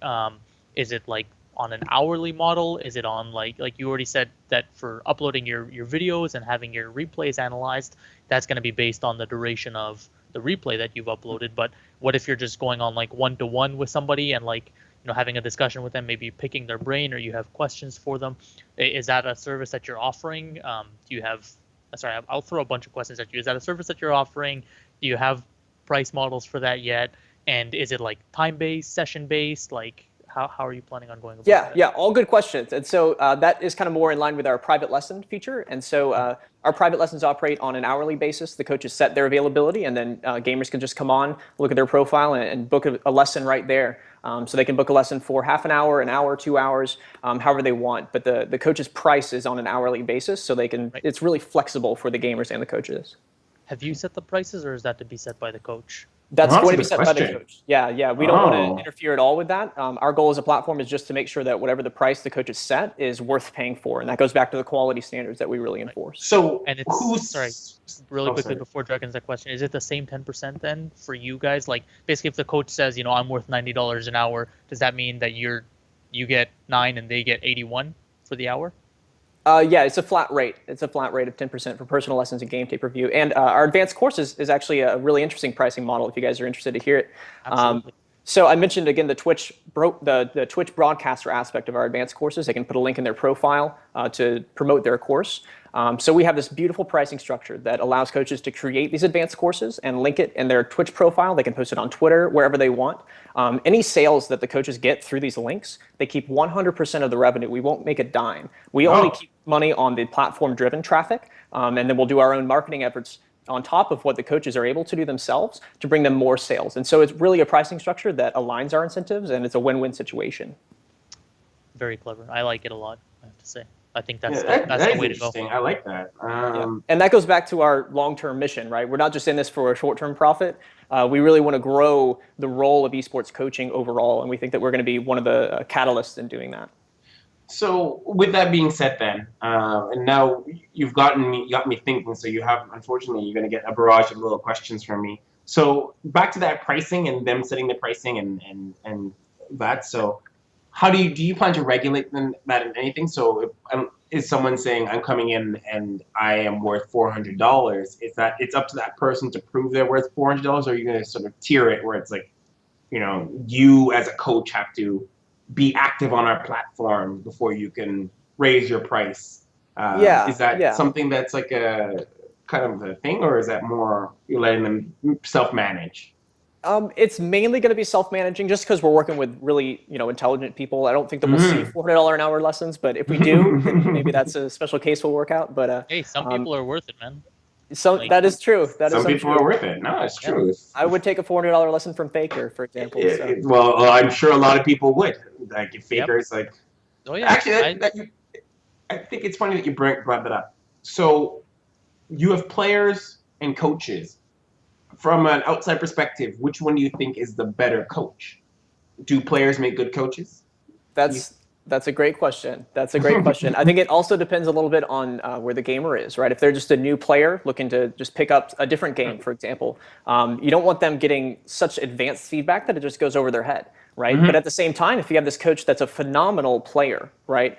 [SPEAKER 2] Is it like on an hourly model? Is it on like you already said that for uploading your videos and having your replays analyzed, that's going to be based on the duration of the replay that you've uploaded. But what if you're just going on like one-to-one with somebody and like having a discussion with them, maybe picking their brain, or you have questions for them? Is that a service that you're offering? Do you have I'll throw a bunch of questions at you. Is that a service that you're offering? Do you have price models for that yet? And is it like time-based, session-based? Like, how are you planning on going about that?
[SPEAKER 3] Yeah, all good questions. And so that is kind of more in line with our private lesson feature. And so our private lessons operate on an hourly basis. The coaches set their availability, and then gamers can just come on, look at their profile, and book a lesson right there. So they can book a lesson for half an hour, 2 hours, however they want. But the coach's price is on an hourly basis, so they can. It's really flexible for the gamers and the coaches.
[SPEAKER 2] Have you set the prices, or is that to be set by the coach?
[SPEAKER 3] That's
[SPEAKER 1] Well, that's
[SPEAKER 3] going
[SPEAKER 1] a
[SPEAKER 3] to be
[SPEAKER 1] good
[SPEAKER 3] set by the
[SPEAKER 1] question.
[SPEAKER 3] coach. Yeah. We don't want to
[SPEAKER 1] Oh.
[SPEAKER 3] interfere at all with that. Our goal as a platform is just to make sure that whatever the price the coach has set is worth paying for, and that goes back to the quality standards that we really enforce.
[SPEAKER 1] So
[SPEAKER 2] And
[SPEAKER 1] who's
[SPEAKER 2] sorry, really quickly before Dragon's that question, is it the same 10% then for you guys? Like basically if the coach says, I'm worth $90 an hour, does that mean that you get 9 and they get 81 for the hour?
[SPEAKER 3] Yeah, it's a flat rate. It's a flat rate of 10% for personal lessons and game tape review. And our advanced courses is actually a really interesting pricing model if you guys are interested to hear it.
[SPEAKER 2] Absolutely.
[SPEAKER 3] So I mentioned again the Twitch broadcaster aspect of our advanced courses. They can put a link in their profile to promote their course. So we have this beautiful pricing structure that allows coaches to create these advanced courses and link it in their Twitch profile. They can post it on Twitter, wherever they want. Any sales that the coaches get through these links, they keep 100% of the revenue. We won't make a dime. We only keep money on the platform-driven traffic, and then we'll do our own marketing efforts on top of what the coaches are able to do themselves to bring them more sales. And so it's really a pricing structure that aligns our incentives, and it's a win-win situation.
[SPEAKER 2] Very clever. I like it a lot, I have to say. I think that's
[SPEAKER 1] that
[SPEAKER 2] the
[SPEAKER 1] is
[SPEAKER 2] way to go.
[SPEAKER 1] interesting. I like that.
[SPEAKER 3] And that goes back to our long-term mission, right? We're not just in this for a short-term profit. We really want to grow the role of esports coaching overall, and we think that we're going to be one of the catalysts in doing that.
[SPEAKER 1] So with that being said, then, and now you got me thinking. So unfortunately, you're going to get a barrage of little questions from me. So back to that pricing and them setting the pricing and that. So how do you plan to regulate that in anything? So is someone saying I'm coming in and I am worth $400? Is that it's up to that person to prove they're worth $400, or are you going to sort of tier it where it's like, you as a coach have to be active on our platform before you can raise your price? Is that something that's like a kind of a thing, or is that more you're letting them self-manage?
[SPEAKER 3] It's mainly going to be self-managing, just because we're working with really, intelligent people. I don't think that we'll see $400 an hour lessons, but if we do, then maybe that's a special case we'll work out. But
[SPEAKER 2] hey, some people are worth it, man.
[SPEAKER 3] That is true.
[SPEAKER 1] Some people are worth it. No, it's true.
[SPEAKER 3] I would take a $400 lesson from Faker, for example.
[SPEAKER 1] Well, I'm sure a lot of people would. Like if Faker's like,
[SPEAKER 2] oh yeah.
[SPEAKER 1] Actually, I think it's funny that you brought that up. So you have players and coaches. From an outside perspective, which one do you think is the better coach? Do players make good coaches?
[SPEAKER 3] That's a great question. That's a great question. I think it also depends a little bit on where the gamer is, right? If they're just a new player looking to just pick up a different game, for example, you don't want them getting such advanced feedback that it just goes over their head, right? But at the same time, if you have this coach that's a phenomenal player, right?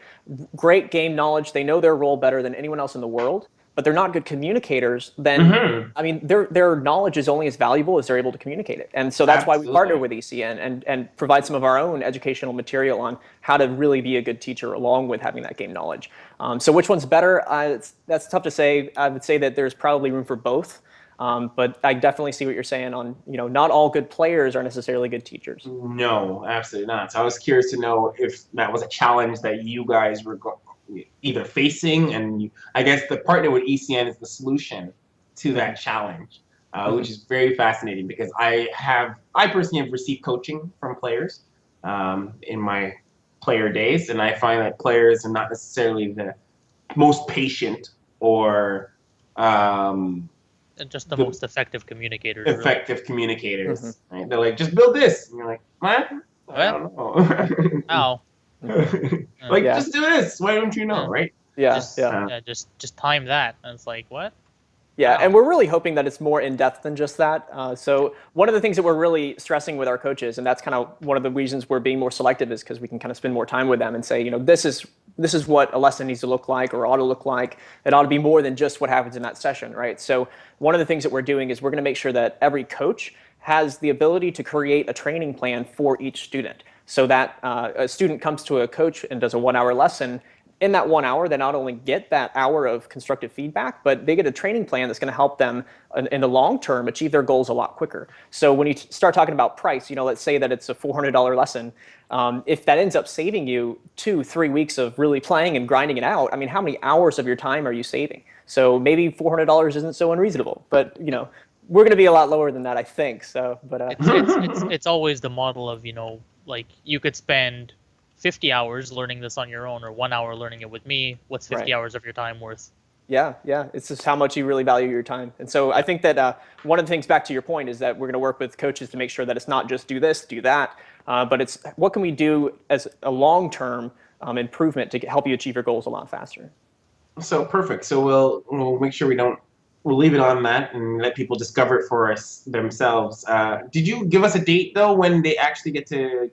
[SPEAKER 3] Great game knowledge, they know their role better than anyone else in the world, but they're not good communicators, then, I mean, their knowledge is only as valuable as they're able to communicate it. And so that's why we partner with ECN and provide some of our own educational material on how to really be a good teacher along with having that game knowledge. So which one's better? That's tough to say. I would say that there's probably room for both. But I definitely see what you're saying on, not all good players are necessarily good teachers.
[SPEAKER 1] No, absolutely not. So I was curious to know if that was a challenge that you guys were either facing, and I guess the partner with ECN is the solution to that challenge, which is very fascinating because I personally have received coaching from players in my player days, and I find that players are not necessarily the most patient or
[SPEAKER 2] and just the most effective communicators.
[SPEAKER 1] Communicators. Right? They're like, just build this. And you're like, what? I don't know.
[SPEAKER 2] How?
[SPEAKER 1] Just do this. Why don't you know, right?
[SPEAKER 2] Just time that. And it's like, what?
[SPEAKER 3] Yeah, and we're really hoping that it's more in-depth than just that. So one of the things that we're really stressing with our coaches, and that's kind of one of the reasons we're being more selective, is because we can kind of spend more time with them and say, this is what a lesson needs to look like or ought to look like. It ought to be more than just what happens in that session, right? So one of the things that we're doing is we're going to make sure that every coach has the ability to create a training plan for each student, so that a student comes to a coach and does a 1-hour lesson. In that 1 hour, they not only get that hour of constructive feedback, but they get a training plan that's going to help them in the long term achieve their goals a lot quicker. So when you start talking about price, let's say that it's a $400 lesson. If that ends up saving you 2-3 weeks of really playing and grinding it out, I mean, how many hours of your time are you saving? So maybe $400 isn't so unreasonable, but we're going to be a lot lower than that, I think. So, but
[SPEAKER 2] it's always the model of like you could spend 50 hours learning this on your own or 1 hour learning it with me. What's 50 hours of your time worth?
[SPEAKER 3] Yeah, yeah. It's just how much you really value your time. And so I think that one of the things, back to your point, is that we're going to work with coaches to make sure that it's not just do this, do that, but it's what can we do as a long-term improvement to help you achieve your goals a lot faster.
[SPEAKER 1] So perfect. So we'll make sure we'll leave it on that and let people discover it for us themselves. Did you give us a date though when they actually get into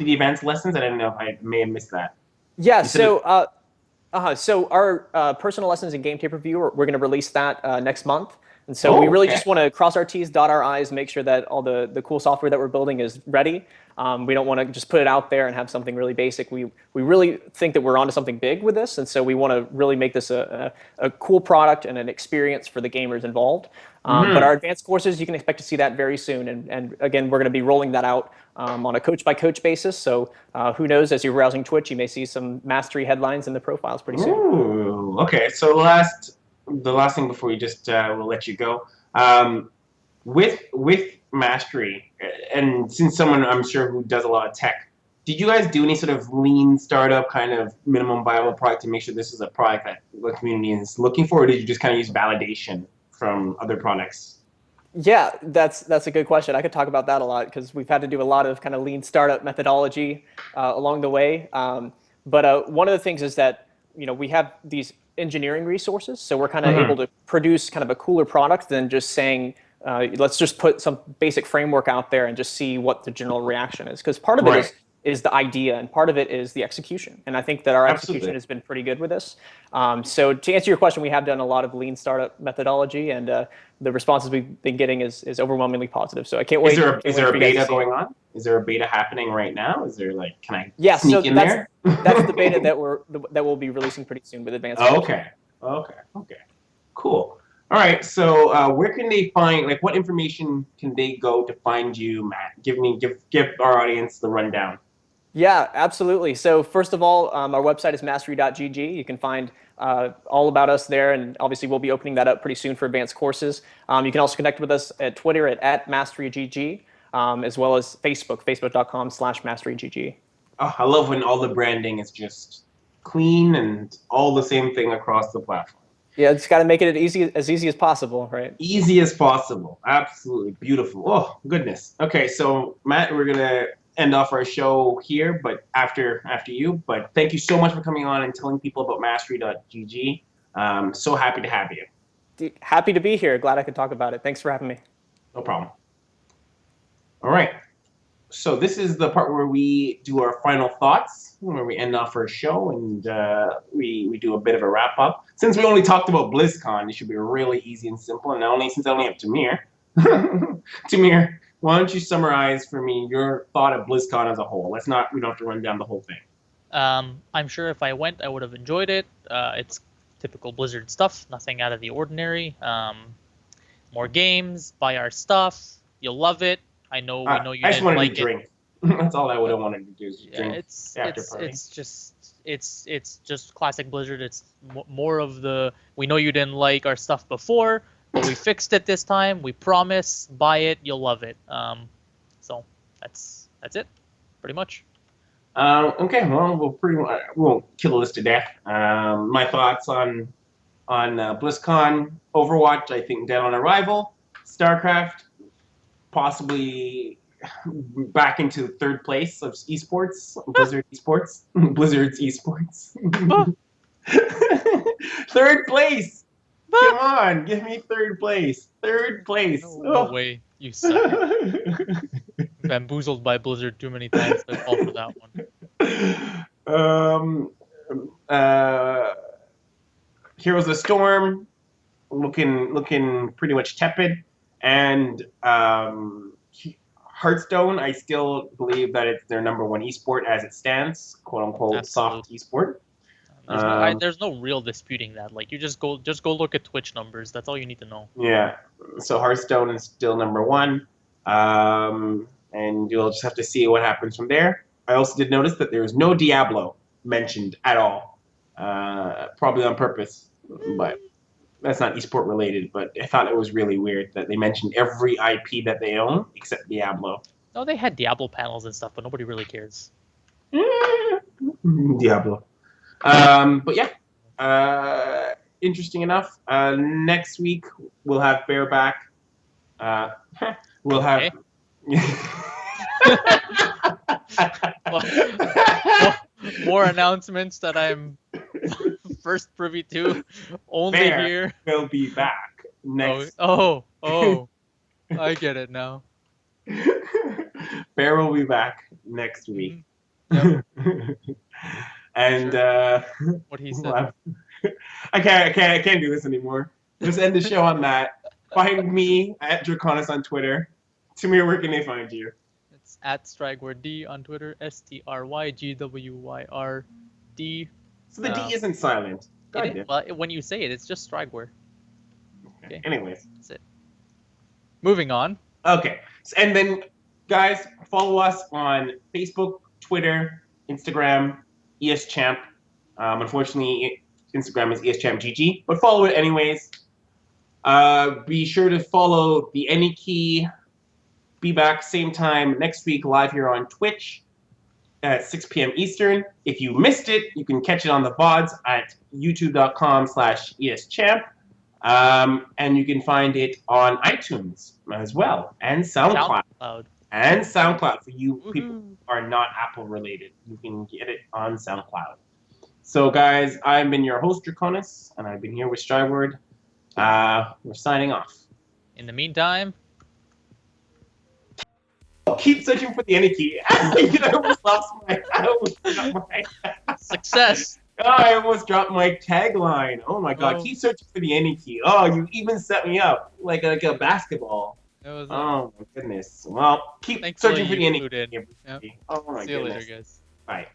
[SPEAKER 1] the advanced lessons? I didn't know if I may have missed that.
[SPEAKER 3] Yeah.
[SPEAKER 1] You said it.
[SPEAKER 3] So our personal lessons in game tape review, we're going to release that next month. And so we
[SPEAKER 1] Oh,
[SPEAKER 3] really
[SPEAKER 1] okay.
[SPEAKER 3] just want to cross our T's, dot our I's, make sure that all the cool software that we're building is ready. We don't want to just put it out there and have something really basic. We really think that we're onto something big with this, and so we want to really make this a cool product and an experience for the gamers involved. But our advanced courses, you can expect to see that very soon. And again, we're going to be rolling that out on a coach by coach basis. So who knows, as you're browsing Twitch, you may see some mastery headlines in the profiles pretty soon.
[SPEAKER 1] Ooh, okay. So the last thing before we just we'll let you go. With mastery, and since someone I'm sure who does a lot of tech, did you guys do any sort of lean startup kind of minimum viable product to make sure this is a product that the community is looking for, or did you just kind of use validation from other products?
[SPEAKER 3] Yeah, that's a good question. I could talk about that a lot because we've had to do a lot of kind of lean startup methodology along the way. But one of the things is that we have these engineering resources, so we're kind of able to produce kind of a cooler product than just saying let's just put some basic framework out there and just see what the general reaction is. Because part of it
[SPEAKER 1] Right.
[SPEAKER 3] is the idea, and part of it is the execution. And I think that our execution
[SPEAKER 1] Absolutely.
[SPEAKER 3] has been pretty good with this. So to answer your question, we have done a lot of lean startup methodology, and the responses we've been getting is overwhelmingly positive. So I can't wait.
[SPEAKER 1] Is
[SPEAKER 3] Can't
[SPEAKER 1] there
[SPEAKER 3] wait for
[SPEAKER 1] a
[SPEAKER 3] you guys to
[SPEAKER 1] beta
[SPEAKER 3] see it.
[SPEAKER 1] going on? Is there a beta happening right now? Is there like, can I
[SPEAKER 3] Yeah, so
[SPEAKER 1] sneak in there?
[SPEAKER 3] that's the beta that we'll be releasing pretty soon with advanced courses.
[SPEAKER 1] Okay. Okay. Cool. All right. So, where can they find, like, what information can they go to find you, Matt? Give our audience the rundown.
[SPEAKER 3] Yeah, absolutely. So first of all, our website is mastery.gg. You can find all about us there, and obviously we'll be opening that up pretty soon for advanced courses. You can also connect with us at Twitter at masterygg, as well as Facebook, facebook.com/masterygg.
[SPEAKER 1] Oh, I love when all the branding is just clean and all the same thing across the platform.
[SPEAKER 3] Yeah, it's got to make it as easy as possible, right?
[SPEAKER 1] Easy as possible. Absolutely beautiful. Oh, goodness. Okay, so Matt, we're gonna end off our show here, but after you. But thank you so much for coming on and telling people about mastery.gg. So happy to have you.
[SPEAKER 3] Happy to be here. Glad I could talk about it. Thanks for having me.
[SPEAKER 1] No problem. All right. So this is the part where we do our final thoughts, where we end off our show, and we do a bit of a wrap up. Since we only talked about BlizzCon, it should be really easy and simple. And since I only have Tamir, Tamir, why don't you summarize for me your thought of BlizzCon as a whole? We don't have to run down the whole thing.
[SPEAKER 2] I'm sure if I went, I would have enjoyed it. It's typical Blizzard stuff, nothing out of the ordinary. More games, buy our stuff. You'll love it. We know you
[SPEAKER 1] I just
[SPEAKER 2] didn't
[SPEAKER 1] wanted
[SPEAKER 2] like
[SPEAKER 1] to drink. That's all I would have wanted to do is drink. After party.
[SPEAKER 2] It's just classic Blizzard. It's more of the we know you didn't like our stuff before, but we fixed it this time. We promise. Buy it. You'll love it. So that's it, pretty much.
[SPEAKER 1] Okay, well, we'll kill this to death. My thoughts on BlizzCon, Overwatch, I think dead on arrival. StarCraft, possibly back into third place of esports, Blizzard esports, Blizzard's esports. Third place. Come on, give me third place. Third place.
[SPEAKER 2] No way, you suck. Bamboozled by Blizzard too many times to fall for that
[SPEAKER 1] one. Heroes of the Storm, looking pretty much tepid, and Hearthstone. I still believe that it's their number one esport as it stands, quote unquote. Absolutely. Soft esport.
[SPEAKER 2] There's no real disputing that. Like you just go look at Twitch numbers. That's all you need to know.
[SPEAKER 1] Yeah. So Hearthstone is still number one, and you'll just have to see what happens from there. I also did notice that there is no Diablo mentioned at all, probably on purpose, but that's not esport related. But I thought it was really weird that they mentioned every IP that they own except Diablo.
[SPEAKER 2] No, they had Diablo panels and stuff, but nobody really cares.
[SPEAKER 1] Diablo. But yeah, interesting enough. Next week we'll have Bear back. We'll have.
[SPEAKER 2] More announcements that I'm first privy to. Only
[SPEAKER 1] Bear
[SPEAKER 2] here.
[SPEAKER 1] will be back next.
[SPEAKER 2] Oh, I get it now.
[SPEAKER 1] Bear will be back next week.
[SPEAKER 2] Yep.
[SPEAKER 1] And
[SPEAKER 2] Sure. What he said.
[SPEAKER 1] I can't do this anymore. Let's end the show on that. Find me at Draconis on Twitter. Tamir, where can they find you?
[SPEAKER 2] It's at Strygward on Twitter. STRYGWYRD.
[SPEAKER 1] So the D isn't silent.
[SPEAKER 2] Well, when you say it, it's just Strygward.
[SPEAKER 1] Okay. Anyways.
[SPEAKER 2] That's it. Moving on.
[SPEAKER 1] Okay. And then, guys, follow us on Facebook, Twitter, Instagram, eschamp. Unfortunately, Instagram is eschamp.gg, but follow it anyways. Be sure to follow the AnyKey. Be back same time next week live here on Twitch at 6 p.m. Eastern. If you missed it, you can catch it on the VODs at youtube.com/eschamp. And you can find it on iTunes as well, and SoundCloud. And SoundCloud for you people who are not Apple related. You can get it on SoundCloud. So guys, I've been your host, Draconis, and I've been here with Stryward. We're signing off.
[SPEAKER 2] In the meantime,
[SPEAKER 1] keep searching for the AnyKey. I almost lost my.
[SPEAKER 2] Success.
[SPEAKER 1] Oh, I almost dropped my tagline. Oh my god, keep searching for the AnyKey. Oh, you even set me up like a basketball. Oh my goodness. Well, keep searching for the AnyKey.
[SPEAKER 2] Yep.
[SPEAKER 1] Oh my goodness.
[SPEAKER 2] See you later, guys.
[SPEAKER 1] Bye.